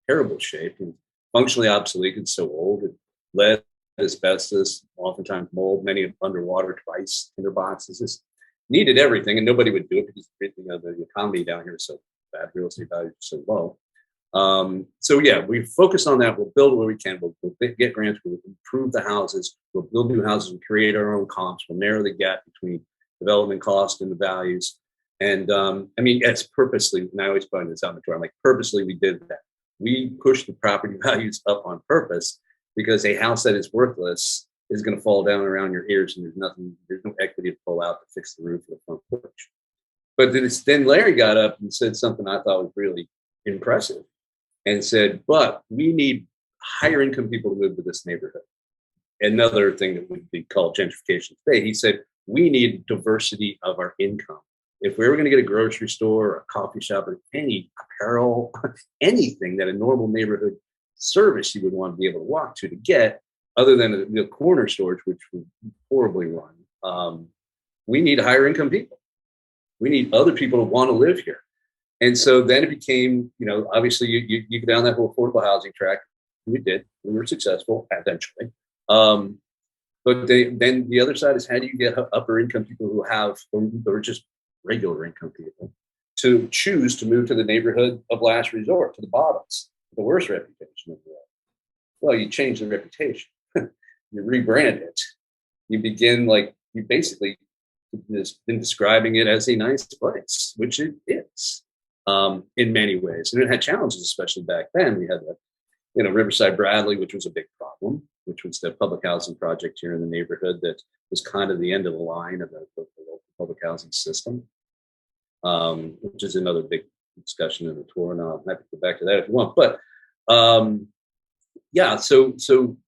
terrible shape and functionally obsolete. It's so old. Lead, asbestos, oftentimes mold, many underwater twice, tinder boxes. Just needed everything, and nobody would do it because the economy down here is so bad, real estate values are so low. We focus on that. We'll build where we can. We'll get grants. We'll improve the houses. We'll build new houses and create our own comps. We'll narrow the gap between development cost and the values. And it's purposely, and I always point this out in the tour, purposely we did that. We pushed the property values up on purpose because a house that is worthless is going to fall down around your ears, and there's no equity to pull out to fix the roof of the front porch. But then Larry got up and said something I thought was really impressive, and said, but we need higher income people to move to this neighborhood. Another thing that would be called gentrification today. He said, we need diversity of our income. If we were going to get a grocery store or a coffee shop or any apparel, anything that a normal neighborhood service you would want to be able to walk to get, other than the corner stores, which were horribly run, we need higher income people. We need other people to want to live here. And so then it became, obviously you go down that whole affordable housing track. We did. We were successful eventually. But then the other side is, how do you get upper income people who have, or just regular income people, to choose to move to the neighborhood of last resort, to the bottoms, the worst reputation in the world? Well, you change the reputation. You rebrand it. You begin you basically been describing it as a nice place, which it is in many ways. And it had challenges, especially back then. We had Riverside Bradley, which was a big problem, which was the public housing project here in the neighborhood that was kind of the end of the line of the local public housing system, which is another big discussion in the tour. And I'm happy to go back to that if you want. But so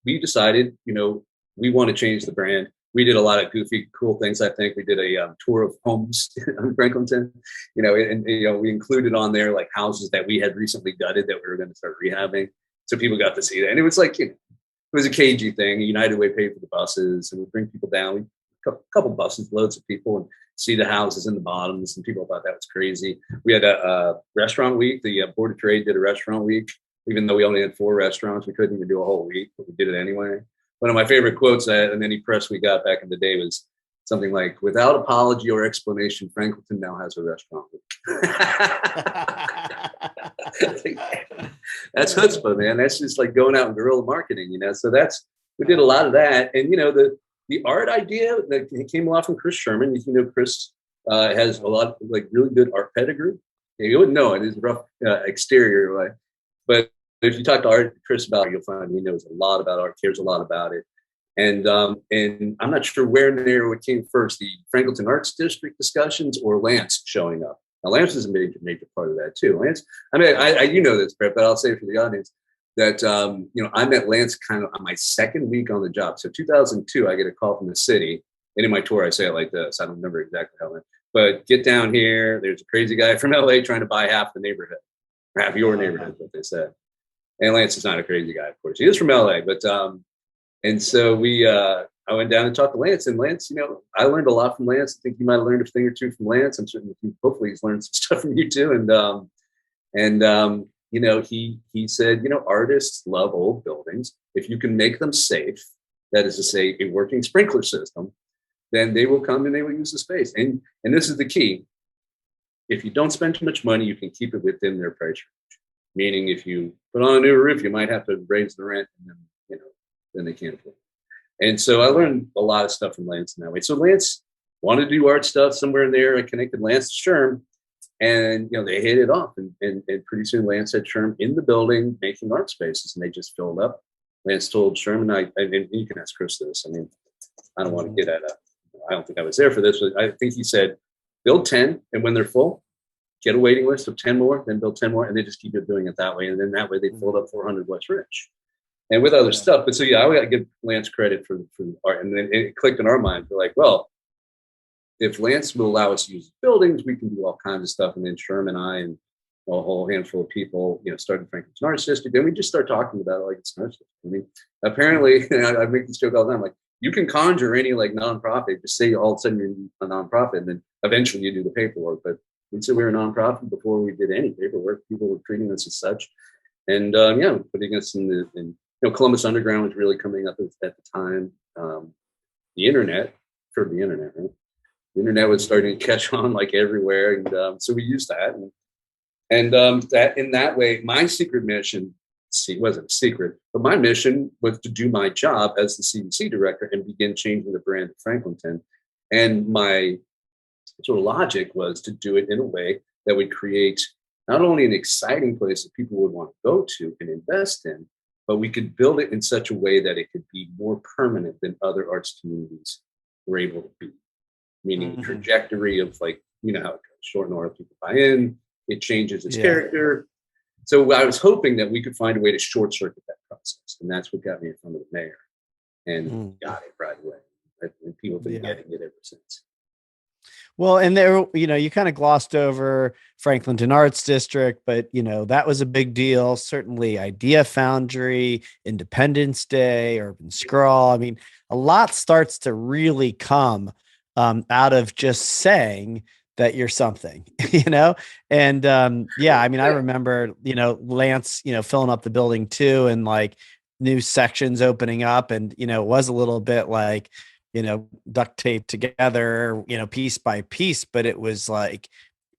we decided, we want to change the brand. We did a lot of goofy, cool things. I think we did a tour of homes in Franklinton, and we included on there like houses that we had recently gutted that we were going to start rehabbing. So people got to see that. And it was like, it was a cagey thing. United Way paid for the buses, and we bring people down. A couple buses, loads of people, and see the houses in the bottoms. And people thought that was crazy. We had a restaurant week. The Board of Trade did a restaurant week, even though we only had 4 restaurants. We couldn't even do a whole week, but we did it anyway. One of my favorite quotes in any press we got back in the day was something like, without apology or explanation, Franklinton now has a restaurant week. That's chutzpah, man. That's just like going out and guerrilla marketing, So we did a lot of that. And, the art idea that came along from Chris Sherman. Chris has a lot of really good art pedigree. You wouldn't know it. It's a rough exterior, but if you talk to Chris about it, you'll find he knows a lot about art, cares a lot about it. And I'm not sure where near what came first, the Franklinton Arts District discussions or Lance showing up. Now, Lance is a major part of that too. Lance, I this, Brett, but I'll say for the audience that, I met Lance kind of on my second week on the job. So 2002, I get a call from the city. And in my tour, I say it like this. I don't remember exactly how it went. But get down here. There's a crazy guy from LA trying to buy half the neighborhood. Or half your neighborhood, what they said. And Lance is not a crazy guy, of course. He is from LA. But and so I went down and talked to Lance. And Lance, I learned a lot from Lance. I think you might have learned a thing or two from Lance. I'm certain hopefully he's learned some stuff from you too. And he said, artists love old buildings. If you can make them safe, that is to say, a working sprinkler system, then they will come and they will use the space. And this is the key. If you don't spend too much money, you can keep it within their price range. Meaning, if you put on a new roof, you might have to raise the rent, and then they can't afford it. And so I learned a lot of stuff from Lance in that way. So Lance wanted to do art stuff somewhere in there. I connected Lance to Sherm, and they hit it off. And pretty soon Lance had Sherm in the building making art spaces, and they just filled up. Lance told Sherm, and you can ask Chris this. I don't want to get at it. I don't think I was there for this, but I think he said, build 10, and when they're full, get a waiting list of 10 more, then build 10 more, and they just keep doing it that way. And then that way they filled up 400 West Rich. And with other stuff. But so, I got to give Lance credit for art. And then it clicked in our mind. We're like, well, if Lance will allow us to use buildings, we can do all kinds of stuff. And then Sherm and I and a whole handful of people, started Franklinton Arts District. Then we just start talking about it like it's an arts district. Apparently, I make this joke all the time, like, you can conjure any nonprofit, just say all of a sudden you're a nonprofit, and then eventually you do the paperwork. But we said we were a nonprofit before we did any paperwork. People were treating us as such. And putting us in Columbus Underground was really coming up at the time. The internet, right? The internet was starting to catch on everywhere. And so we used that. And that in that way, my secret mission, wasn't a secret, but my mission was to do my job as the CDC director and begin changing the brand of Franklinton. And my sort of logic was to do it in a way that would create not only an exciting place that people would want to go to and invest in, but we could build it in such a way that it could be more permanent than other arts communities were able to be. Meaning the trajectory of, like, you know how it goes, short and order, people buy in, it changes its character. So I was hoping that we could find a way to short circuit that process, and that's what got me in front of the mayor, and got it right away. And people have been getting it ever since. Well, and there, you kind of glossed over Franklinton Arts District, but that was a big deal. Certainly, Idea Foundry, Independence Day, Urban Scrawl. I mean, a lot starts to really come out of just saying that you're something, And I mean, I remember, Lance, filling up the building too, and like new sections opening up, and it was a little bit like, duct taped together, piece by piece, but it was like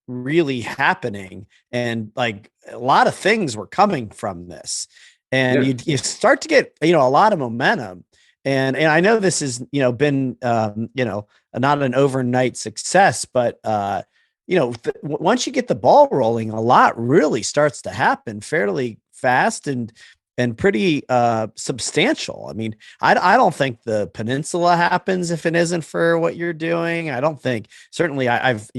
really happening. And like a lot of things were coming from this, and you start to get, a lot of momentum. And I know this has, been, not an overnight success, but, once you get the ball rolling, a lot really starts to happen fairly fast and pretty substantial. I mean, I don't think the Peninsula happens if it isn't for what you're doing. I don't think, certainly I've,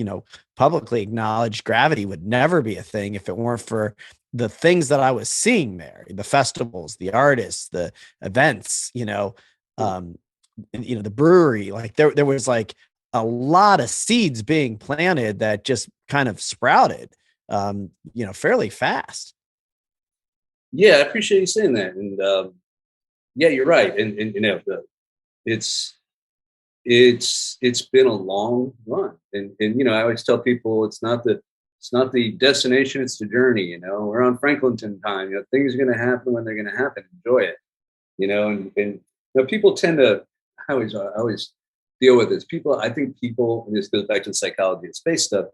publicly acknowledged gravity would never be a thing if it weren't for the things that I was seeing there, the festivals, the artists, the events, the brewery. Like there was like a lot of seeds being planted that just kind of sprouted, fairly fast. Yeah, I appreciate you saying that, and yeah, you're right, and it's been a long run, and I always tell people it's not the destination, it's the journey. We're on Franklinton time. Things are going to happen when they're going to happen. Enjoy it, and people tend to. I always deal with this. I think people, and this goes back to the psychology of space stuff.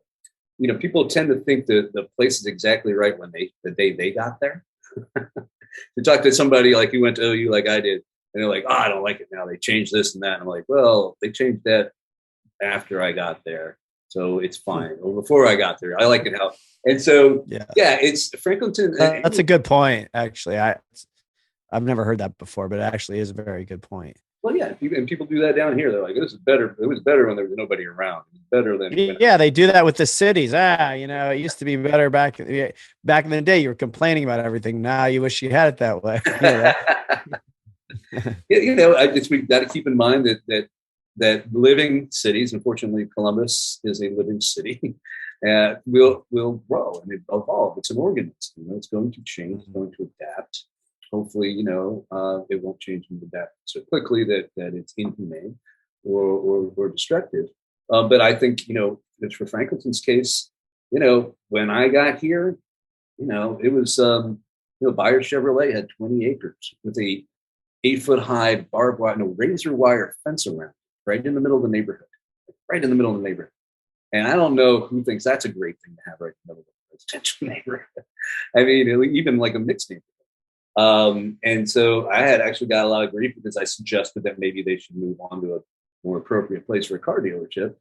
People tend to think that the place is exactly right when the day they got there. To talk to somebody like you went to OU like I did, and they're like, "Oh, I don't like it now. They changed this and that." And I'm like, "Well, they changed that after I got there, so it's fine." Or before I got there, I like it how. And so, it's Franklinton. That's a good point, actually. I've never heard that before, but it actually is a very good point. Well, yeah, and people do that down here. They're like, "This is better. It was better when there was nobody around. It was better than." They do that with the cities. It used to be better back in the day. You were complaining about everything. Now you wish you had it that way. We got to keep in mind that living cities, unfortunately, Columbus is a living city, will grow and evolve. It's an organism. It's going to change. It's going to adapt. Hopefully, it won't change and adapt so quickly that it's inhumane or destructive. But I think, it's for Franklinton's case, when I got here, it was, Buyer Chevrolet had 20 acres with a 8-foot high barbed wire, razor wire fence around, right in the middle of the neighborhood, And I don't know who thinks that's a great thing to have right in the middle of a residential neighborhood. I mean, even like a mixed neighborhood. And so I had actually got a lot of grief because I suggested that maybe they should move on to a more appropriate place for a car dealership.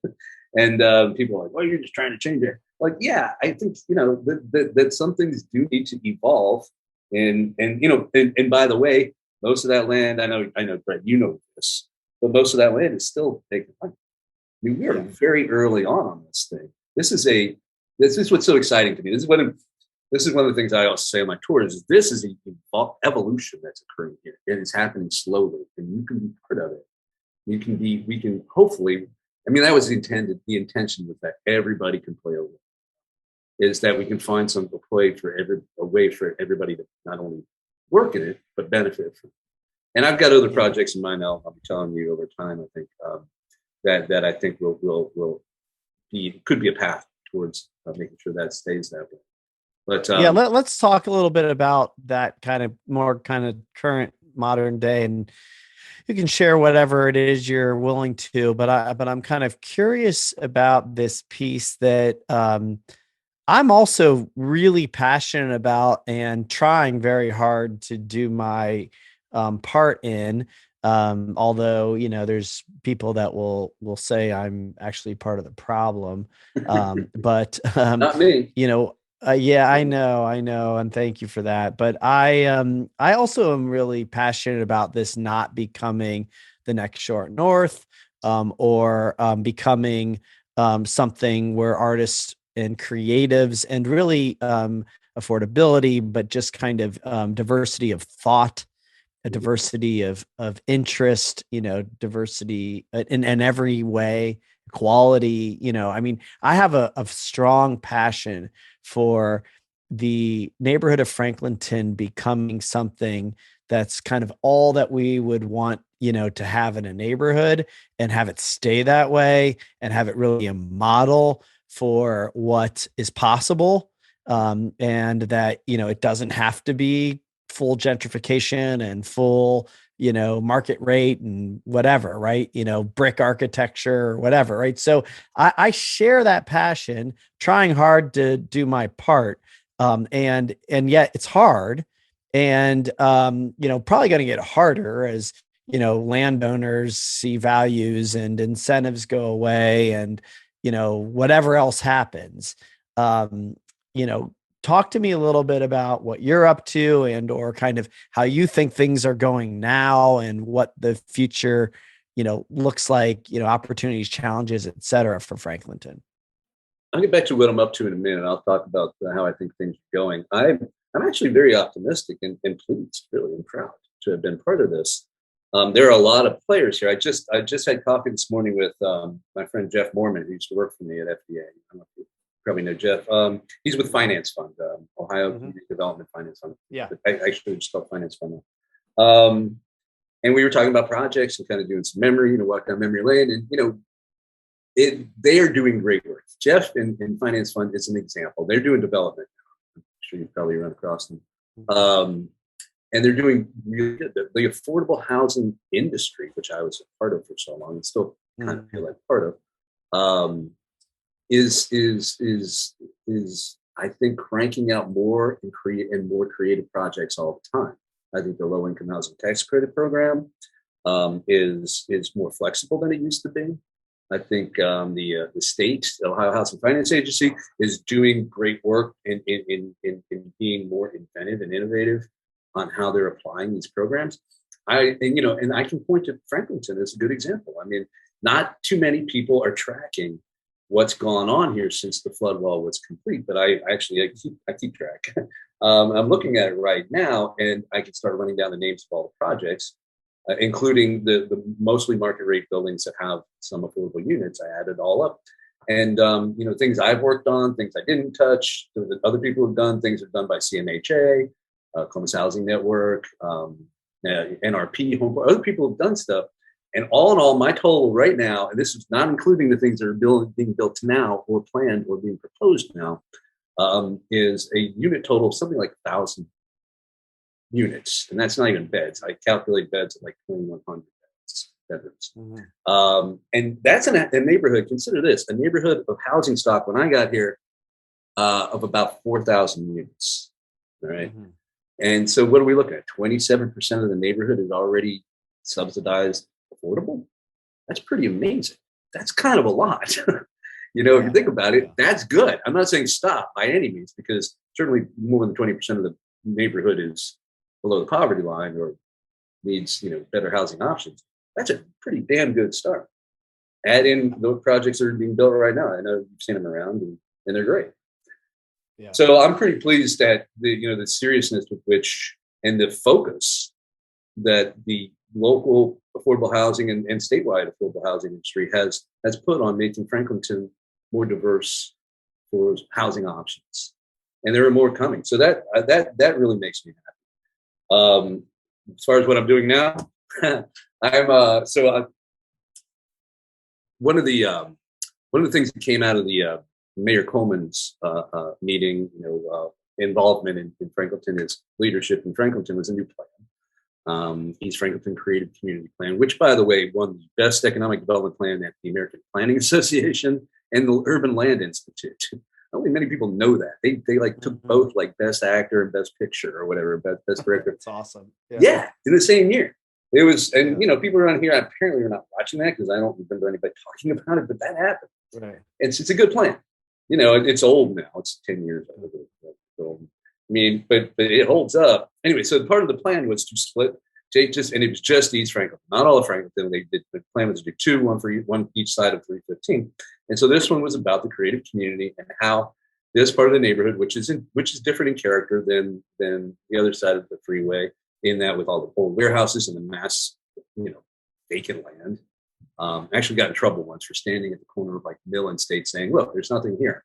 And people are like, "Well, you're just trying to change it." Like, yeah, I think, that some things do need to evolve. And by the way, most of that land, I know, Brett, this, but most of that land is still taken. I mean, we are very early on this thing. This is what's so exciting to me. This is one of the things I also say on my tours is this is an evolution that's occurring here. It is happening slowly, and you can be part of it. We can hopefully, that was the intention was that everybody can play over it, is that we can find a way for everybody to not only work in it, but benefit from it. And I've got other projects in mind. I'll be telling you over time, I think, that I think could be a path towards making sure that stays that way. But let's talk a little bit about that kind of more kind of current modern day, and you can share whatever it is you're willing to. But I'm kind of curious about this piece that I'm also really passionate about and trying very hard to do my part in. Although, there's people that will say I'm actually part of the problem. But not me. Yeah, I know, and thank you for that. But I also am really passionate about this not becoming the next short north, or becoming something where artists and creatives and really affordability, but just kind of diversity of thought, a diversity of interest, diversity in every way, quality. I mean, I have a strong passion for the neighborhood of Franklinton becoming something that's kind of all that we would want, to have in a neighborhood, and have it stay that way, and have it really a model for what is possible. And that, it doesn't have to be full gentrification and full, market rate and whatever, right? Brick architecture or whatever, right? So I share that passion, trying hard to do my part. And yet it's hard. And probably going to get harder as, landowners see values and incentives go away, and, whatever else happens. Um, you know, Talk to me a little bit about what you're up to, and or kind of how you think things are going now, and what the future, looks like, opportunities, challenges, et cetera, for Franklinton. I'll get back to what I'm up to in a minute. I'll talk about how I think things are going. I'm actually very optimistic and pleased, really, and proud to have been part of this. There are a lot of players here. I just had coffee this morning with my friend Jeff Mormon, who used to work for me at FDA. I don't know if you probably know Jeff. He's with Finance Fund, Ohio Community Development Finance Fund. Yeah. I actually just called Finance Fund now. And we were talking about projects and kind of doing some memory, walk down memory lane, and they are doing great work. Jeff in Finance Fund is an example. They're doing development now. I'm sure you've probably run across them. And they're doing really good. The affordable housing industry, which I was a part of for so long and still kind of feel like part of, is I think cranking out more and more creative projects all the time. I think the low income housing tax credit program is more flexible than it used to be. I think the state, the Ohio Housing Finance Agency, is doing great work in being more inventive and innovative on how they're applying these programs. And I can point to Franklinton as a good example. I mean, not too many people are tracking what's gone on here since the flood wall was complete, but I keep track. I'm looking at it right now, and I can start running down the names of all the projects, including the mostly market rate buildings that have some affordable units. I added all up. And, things I've worked on, things I didn't touch, that other people have done, things are done by CMHA, Columbus Housing Network, NRP, other people have done stuff. And all in all, my total right now, and this is not including the things that are being built now or planned or being proposed now, is a unit total of something like 1,000 units. And that's not even beds. I calculate beds at like 2,100 bedrooms. And that's a neighborhood, consider this, a neighborhood of housing stock when I got here of about 4,000 units. All right. And so what are we looking at? 27% of the neighborhood is already subsidized affordable. That's pretty amazing. That's kind of a lot. If you think about it, that's good. I'm not saying stop by any means, because certainly more than 20% of the neighborhood is below the poverty line or needs, better housing options. That's a pretty damn good start. Add in the projects that are being built right now. I know you've seen them around, and they're great. Yeah. So I'm pretty pleased that the seriousness with which and the focus that the local affordable housing and statewide affordable housing industry has put on making Franklinton more diverse for housing options, and there are more coming. So that really makes me happy. As far as what I'm doing now, one of the things that came out of the Mayor Coleman's meeting, involvement in Franklinton, is leadership in Franklinton was a new plan. East Franklinton Creative Community Plan, which, by the way, won the best economic development plan at the American Planning Association and the Urban Land Institute. I don't think many people know that. They took both like best actor and best picture or whatever, best director. That's awesome. Yeah, in the same year. It was, and people around here apparently are not watching that because I don't remember anybody talking about it, but that happened. Right. It's a good plan. It's old now. It's 10 years old. but it holds up anyway. So part of the plan was to split and it was just East Franklinton, not all of Franklinton. The plan was to do two, one each side of 315. And so this one was about the creative community and how this part of the neighborhood, which is different in character than the other side of the freeway, in that with all the old warehouses and the mass, vacant land. Actually got in trouble once for standing at the corner of like Mill and State saying, "Look, there's nothing here,"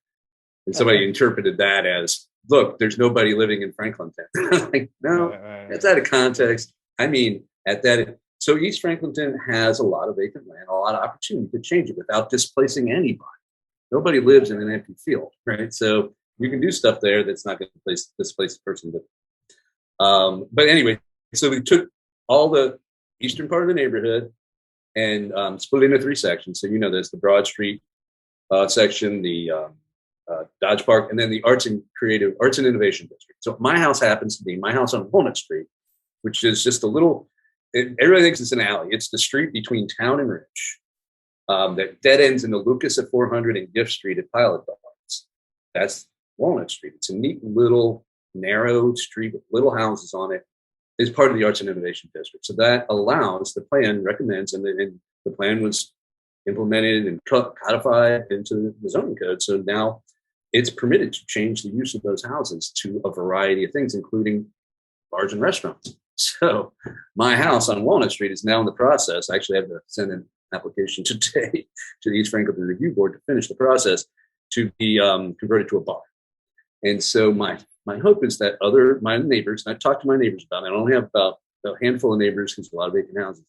and somebody interpreted that as, "Look, there's nobody living in Franklinton." Like, no, that's out of context. I mean, so East Franklinton has a lot of vacant land, a lot of opportunity to change it without displacing anybody. Nobody lives in an empty field, right? So you can do stuff there that's not going to displace the person. But anyway, so we took all the eastern part of the neighborhood and split it into three sections. So there's the Broad Street section, the Dodge Park, and then the Arts and Innovation District. So my house happens to be my house on Walnut Street, which is just a little, everybody thinks it's an alley. It's the street between Town and Rich that dead ends in the Lucas at 400 and Gift Street at Pilot Gardens. That's Walnut Street. It's a neat little narrow street with little houses on it. It's part of the Arts and Innovation District. So that allows, the plan recommends, and the plan was implemented and codified into the zoning code. So now it's permitted to change the use of those houses to a variety of things, including bars and restaurants. So my house on Walnut Street is now in the process. I actually have to send an application today to the East Franklinton Review Board to finish the process to be converted to a bar. And so my hope is that my neighbors, and I talked to my neighbors about it. I only have about a handful of neighbors because a lot of vacant houses.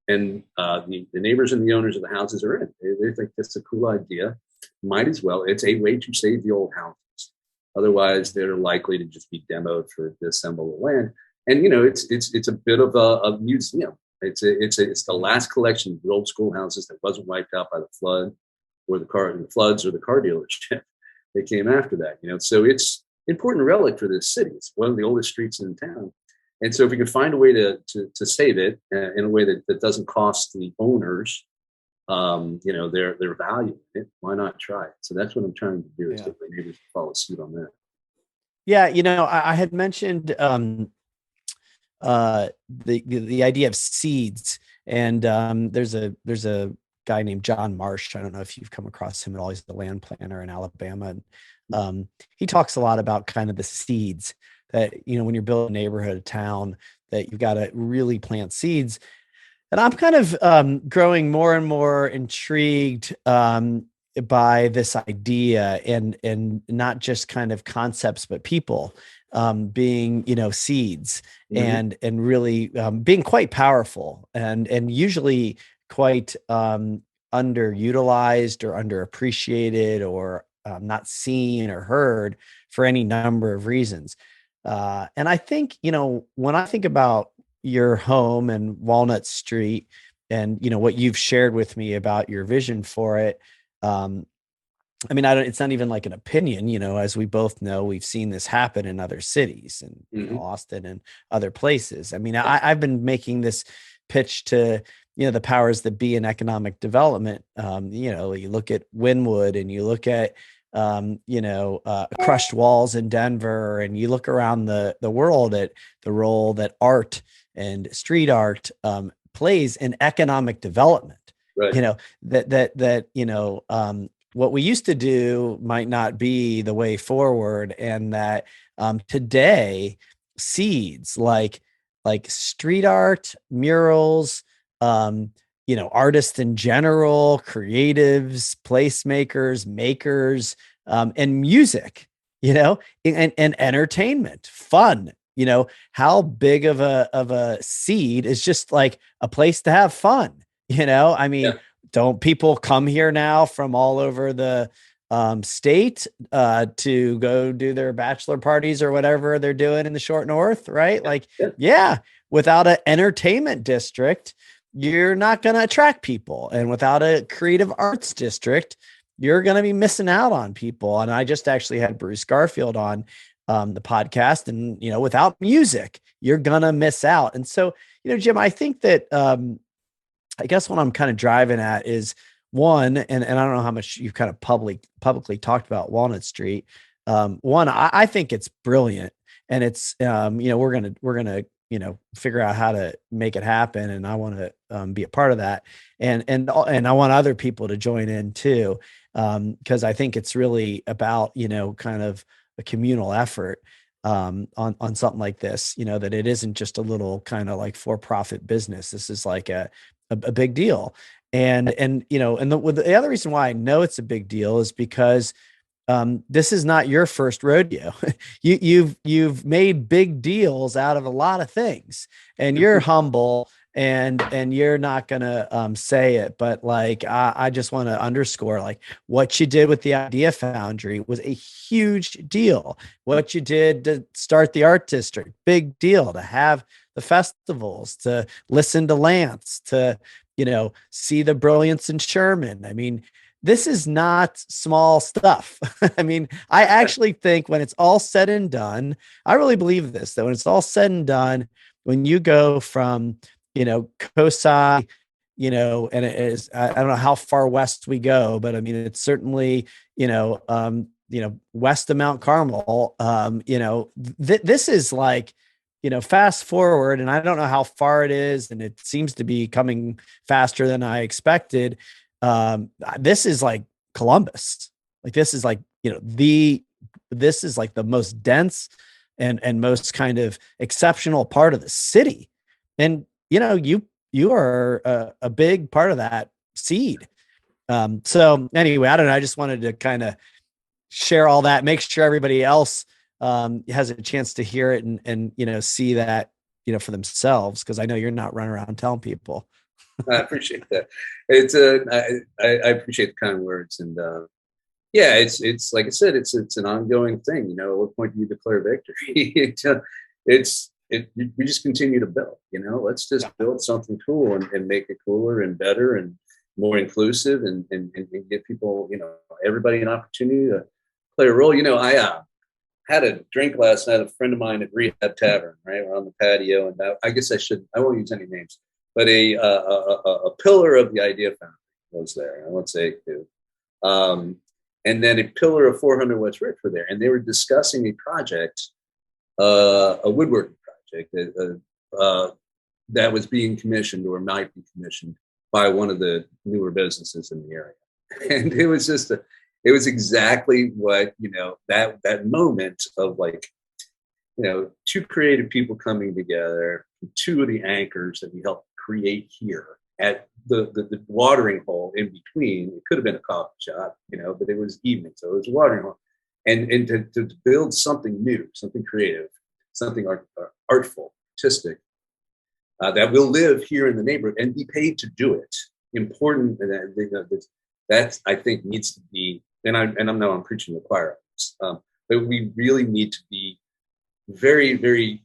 And the neighbors and the owners of the houses are in. They think that's a cool idea. Might as well. It's a way to save the old houses. Otherwise, they're likely to just be demoed for disassemble the land. And it's a bit of a museum. It's the last collection of the old schoolhouses that wasn't wiped out by the flood or the floods or the car dealership that came after that. So it's important relic for this city. It's one of the oldest streets in town. And so if we can find a way to save it in a way that doesn't cost the owners, their value, why not try it? So that's what I'm trying to do, is get my neighbors to follow suit on that. Yeah. I had mentioned the idea of seeds, and there's a guy named John Marsh. I don't know if you've come across him at all. He's the land planner in Alabama. And he talks a lot about kind of the seeds that, when you're building a neighborhood, a town, that you've got to really plant seeds. And I'm kind of growing more and more intrigued by this idea, and not just kind of concepts, but people being, seeds, mm-hmm. and really being quite powerful and usually quite underutilized or underappreciated or not seen or heard for any number of reasons. And I think, when I think about your home and Walnut Street and, what you've shared with me about your vision for it, it's not even like an opinion, as we both know, we've seen this happen in other cities and mm-hmm. Austin and other places. I've been making this pitch to, the powers that be in economic development. You look at Wynwood and you look at, crushed walls in Denver, and you look around the world at the role that art and street art plays in economic development. Right. What we used to do might not be the way forward, and that today seeds like street art, murals, artists in general, creatives, placemakers, makers, and music, and entertainment, fun. How big of a seed is just like a place to have fun? Don't people come here now from all over the state to go do their bachelor parties or whatever they're doing in the short north, right? Without an entertainment district, you're not going to attract people. And without a creative arts district, you're going to be missing out on people. And I just actually had Bruce Garfield on the podcast, and, without music, you're going to miss out. And so, Jim, I think that, I guess what I'm kind of driving at is one, and I don't know how much you've kind of publicly talked about Walnut Street. One, I think it's brilliant. and it's, we're gonna figure out how to make it happen, and I want to be a part of that, and I want other people to join in too, because I think it's really about kind of a communal effort on something like this. That it isn't just a little kind of like for-profit business. This is like a big deal, and the other reason why I know it's a big deal is because this is not your first rodeo. You've made big deals out of a lot of things, and you're humble, and you're not gonna say it, but like I just want to underscore, like, what you did with the Idea Foundry was a huge deal. What you did to start the art district, big deal. To have the festivals, to listen to Lance, to see the brilliance in Sherman. I mean, this is not small stuff. I mean, I actually think when it's all said and done, I really believe this, that when it's all said and done, when you go from, COSI, and it is, I don't know how far west we go, but I mean, it's certainly, west of Mount Carmel, this is like, fast forward, and I don't know how far it is, and it seems to be coming faster than I expected. This is like Columbus. Like, this is like, this is like the most dense and most kind of exceptional part of the city. And, you are a big part of that seed. So anyway, I don't know. I just wanted to kind of share all that, make sure everybody else has a chance to hear it and see that, for themselves. Cause I know you're not running around telling people. I appreciate that. It's I appreciate the kind words, and yeah, it's like I said, it's an ongoing thing. At what point do you declare victory? We just continue to build. Let's just build something cool and make it cooler and better and more inclusive, and give people, everybody an opportunity to play a role. I had a drink last night. A friend of mine at Rehab Tavern, right? We're on the patio, and I guess I won't use any names. But a pillar of the Idea Foundry was there. I won't say who. And then a pillar of 400 West Rich were there. And they were discussing a project, a woodworking project that was being commissioned or might be commissioned by one of the newer businesses in the area. And it was just it was exactly what, that moment of like, two creative people coming together, two of the anchors that we helped create here at the watering hole in between. It could have been a coffee shop, but it was evening, so it was a watering hole. And to build something new, something creative, something artful, artistic, that will live here in the neighborhood and be paid to do it. Important, that I think needs to be, and I'm preaching the choir, but we really need to be very, very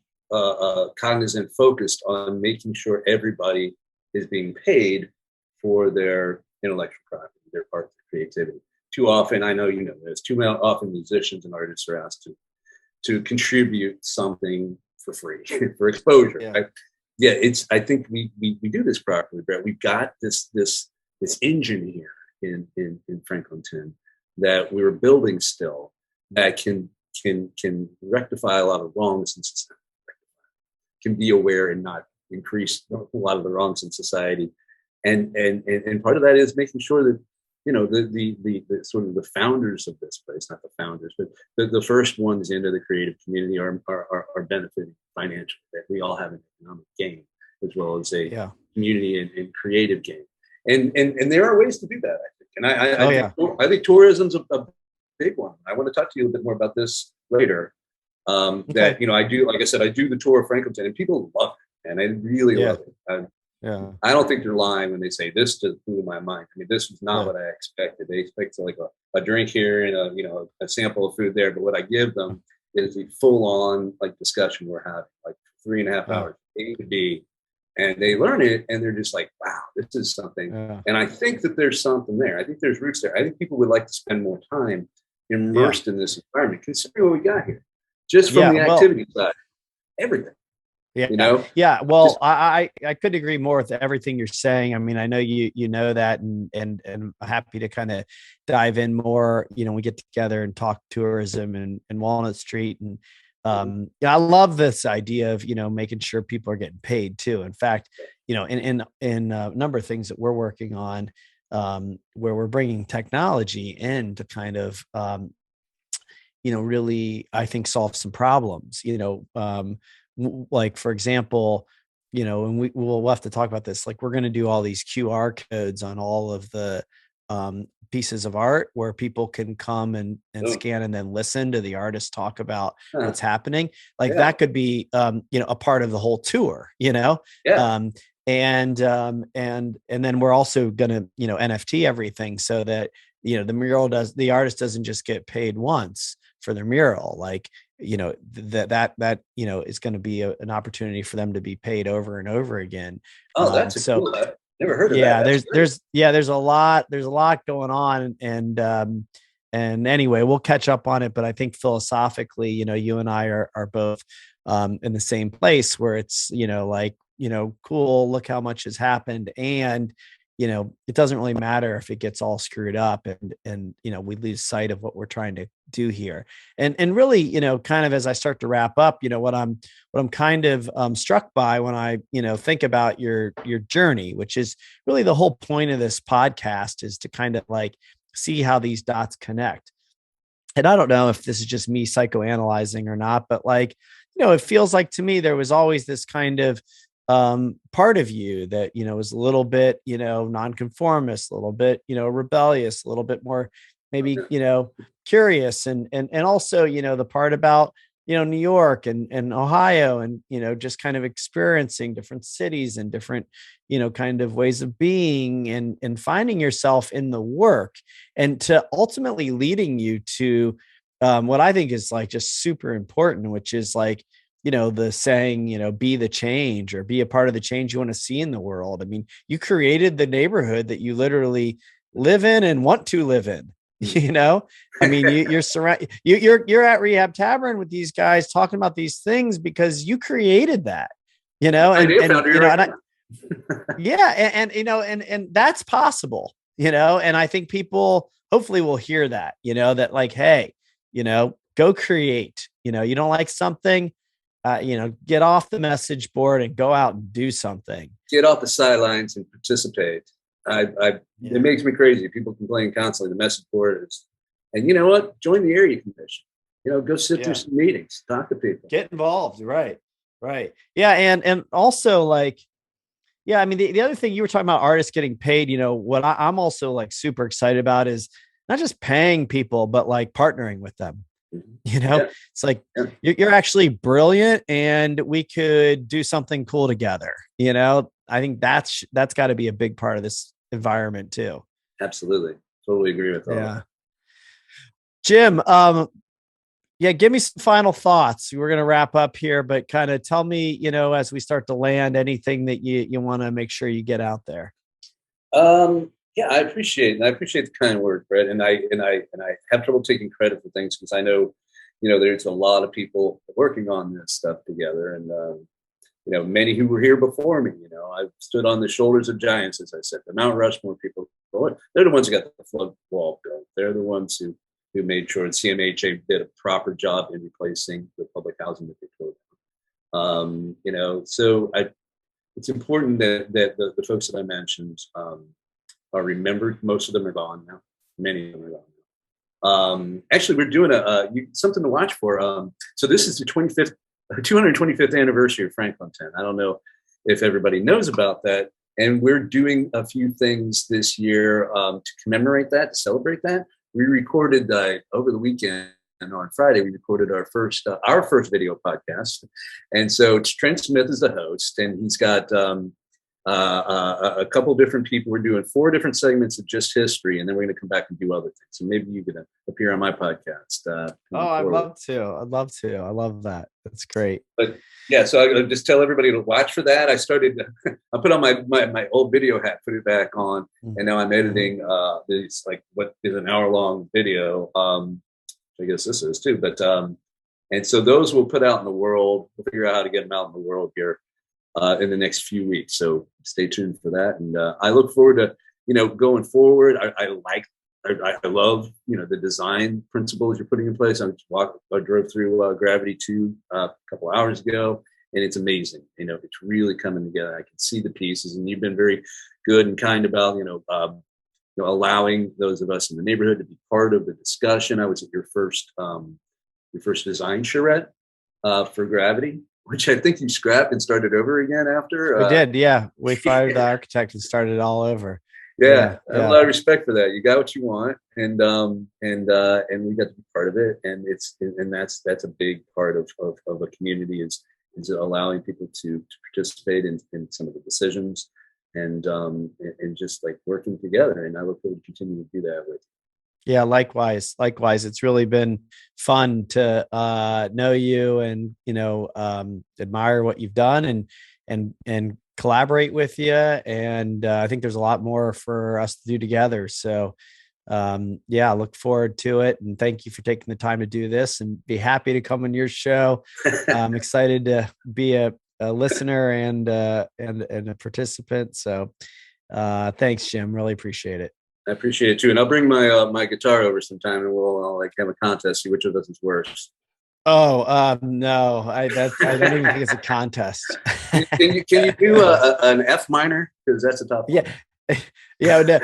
cognizant, focused on making sure everybody is being paid for their intellectual property, their art, their creativity. Too often, I know this, too often musicians and artists are asked to contribute something for free for exposure. Yeah. Right? Yeah, I think we do this properly, Brett. We've got this engine here in Franklinton that we're building still, that can rectify a lot of wrongs in society, can be aware and not increase a lot of the wrongs in society, and part of that is making sure that the sort of the founders of this place, not the founders, but the first ones into the creative community are benefiting financially. That we all have an economic gain as well as a community and creative gain, and there are ways to do that, I think. And I think tourism's a big one. I want to talk to you a bit more about this later. That I do, like I said, I do the tour of Franklinton, and people love it, and I really love it. I don't think they're lying when they say this just blew my mind. I mean, this was not what I expected. They expect like a drink here and a sample of food there, but what I give them is a full-on like discussion we're having, like 3.5 hours, A to B, and they learn it, and they're just like, wow, this is something. And I think that there's something there. I think there's roots there. I think people would like to spend more time immersed in this environment, considering what we got here, just from the activity side, everything. Yeah. Well, I couldn't agree more with everything you're saying. I mean, I know you know that, and I'm happy to kind of dive in more. We get together and talk tourism and Walnut Street, and Yeah, I love this idea of, making sure people are getting paid too. In fact, in a number of things that we're working on, where we're bringing technology in to kind of, really, I think, solve some problems, like, for example, and we'll have to talk about this, like, we're going to do all these QR codes on all of the, pieces of art where people can come and Oh, scan and then listen to the artist talk about huh. what's happening. Like, Yeah. that could be, a part of the whole tour, Yeah. um, and then we're also going to, NFT everything so that, the artist doesn't just get paid once for their mural. Like, that is going to be an opportunity for them to be paid over and over again. Oh, that's a So cool. I never heard of that. yeah, That's great. there's a lot going on, and anyway, we'll catch up on it. But I think philosophically, you and I are both, in the same place where it's, like, cool, look how much has happened. And, it doesn't really matter if it gets all screwed up, and, we lose sight of what we're trying to do here. And really, kind of as I start to wrap up, what I'm kind of, struck by when I, think about your journey, which is really the whole point of this podcast, is to kind of like see how these dots connect. And I don't know if this is just me psychoanalyzing or not, but, like, it feels like to me there was always this kind of, part of you that, was a little bit, nonconformist, a little bit, rebellious, a little bit more maybe, curious, and also, the part about, New York and Ohio, and, just kind of experiencing different cities and different, kind of ways of being, and finding yourself in the work, and to ultimately leading you to, what I think is, like, just super important, which is, like, the saying, be the change, or be a part of the change you want to see in the world. I mean, you created the neighborhood that you literally live in and want to live in. I mean, you're surrounded, you're at Rehab Tavern with these guys talking about these things because you created that, Idea foundry right and I, now. yeah, and that's possible, and I think people hopefully will hear that, that, like, hey, go create, you don't like something, get off the message board and go out and do something. Get off the sidelines and participate. It Yeah. makes me crazy. People complain constantly. The message board is, and you know what? Join the area commission. Go sit through Yeah. some meetings, talk to people. Get involved. Right. Right. Yeah. And also, like, yeah, I mean, the other thing you were talking about, artists getting paid, what I'm also, like, super excited about is not just paying people, but, like, partnering with them. Yeah, It's like, yeah. you're actually brilliant and we could do something cool together. I think that's got to be a big part of this environment too. Absolutely. Totally agree with all Yeah. that. Jim, yeah, give me some final thoughts. We're going to wrap up here, but kind of tell me, as we start to land, anything that you want to make sure you get out there. Yeah, I appreciate the kind word, Brett. And I have trouble taking credit for things because I know, there's a lot of people working on this stuff together, and many who were here before me. I've stood on the shoulders of giants, as I said. The Mount Rushmore people, they're the ones who got the flood wall built. They're the ones who made sure that CMHA did a proper job in replacing the public housing that they tore down. So it's important that the folks that I mentioned are remembered. Most of them are gone now. Many of them are gone now. Actually, we're doing something to watch for. So this is the 225th anniversary of Franklinton. I don't know if everybody knows about that. And we're doing a few things this year to commemorate that, to celebrate that. We recorded over the weekend, and on Friday we recorded our first video podcast. And so Trent Smith is the host, and he's got a couple different people. We're doing 4 different segments of just history, and then we're going to come back and do other things. So maybe you can appear on my podcast. Oh, I'd love to. I'd love to. I love that. That's great. But yeah, so I just tell everybody to watch for that. I put on my old video hat, put it back on, and now I'm editing this, like, what is an hour-long video. I guess this is too. But and so those we'll put out in the world. We'll figure out how to get them out in the world here in the next few weeks. So stay tuned for that. And I look forward to, going forward. I like I love, the design principles you're putting in place. I drove through Gravity 2 a couple hours ago, and it's amazing. It's really coming together. I can see the pieces, and you've been very good and kind about, allowing those of us in the neighborhood to be part of the discussion. I was at your first design charrette for Gravity, which I think you scrapped and started over again after. We did, yeah. We fired the architect and started all over. Yeah, I have a lot of respect for that. You got what you want, and we got to be part of it, and that's a big part of a community is allowing people to participate in some of the decisions, and just like working together. And I look forward to continue to do that with you. Yeah, likewise. It's really been fun to know you and admire what you've done and collaborate with you. And I think there's a lot more for us to do together. So I look forward to it. And thank you for taking the time to do this, and be happy to come on your show. I'm excited to be a listener and a participant. So thanks, Jim. Really appreciate it. I appreciate it too. And I'll bring my guitar over sometime, and we'll have a contest, see which of us is worse. Oh, no, I don't even think it's a contest. Can you do an F minor? Because that's a tough one. Yeah. No.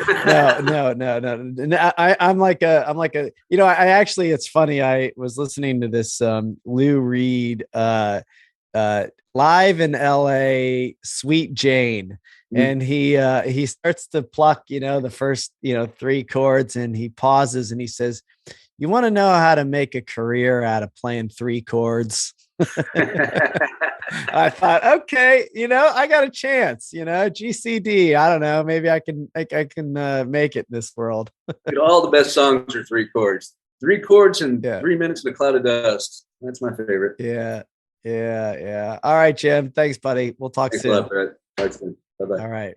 I'm like a, I actually, it's funny. I was listening to this Lou Reed live in LA, Sweet Jane. And he starts to pluck, the first, 3 chords, and he pauses and he says, "You want to know how to make a career out of playing 3 chords?" I thought, okay, I got a chance, GCD. I don't know. Maybe I can make it in this world. All the best songs are 3 chords. 3 chords and 3 minutes in a cloud of dust. That's my favorite. Yeah. All right, Jim. Thanks, buddy. We'll talk soon. A lot, Brett. Talk soon. Bye-bye. All right.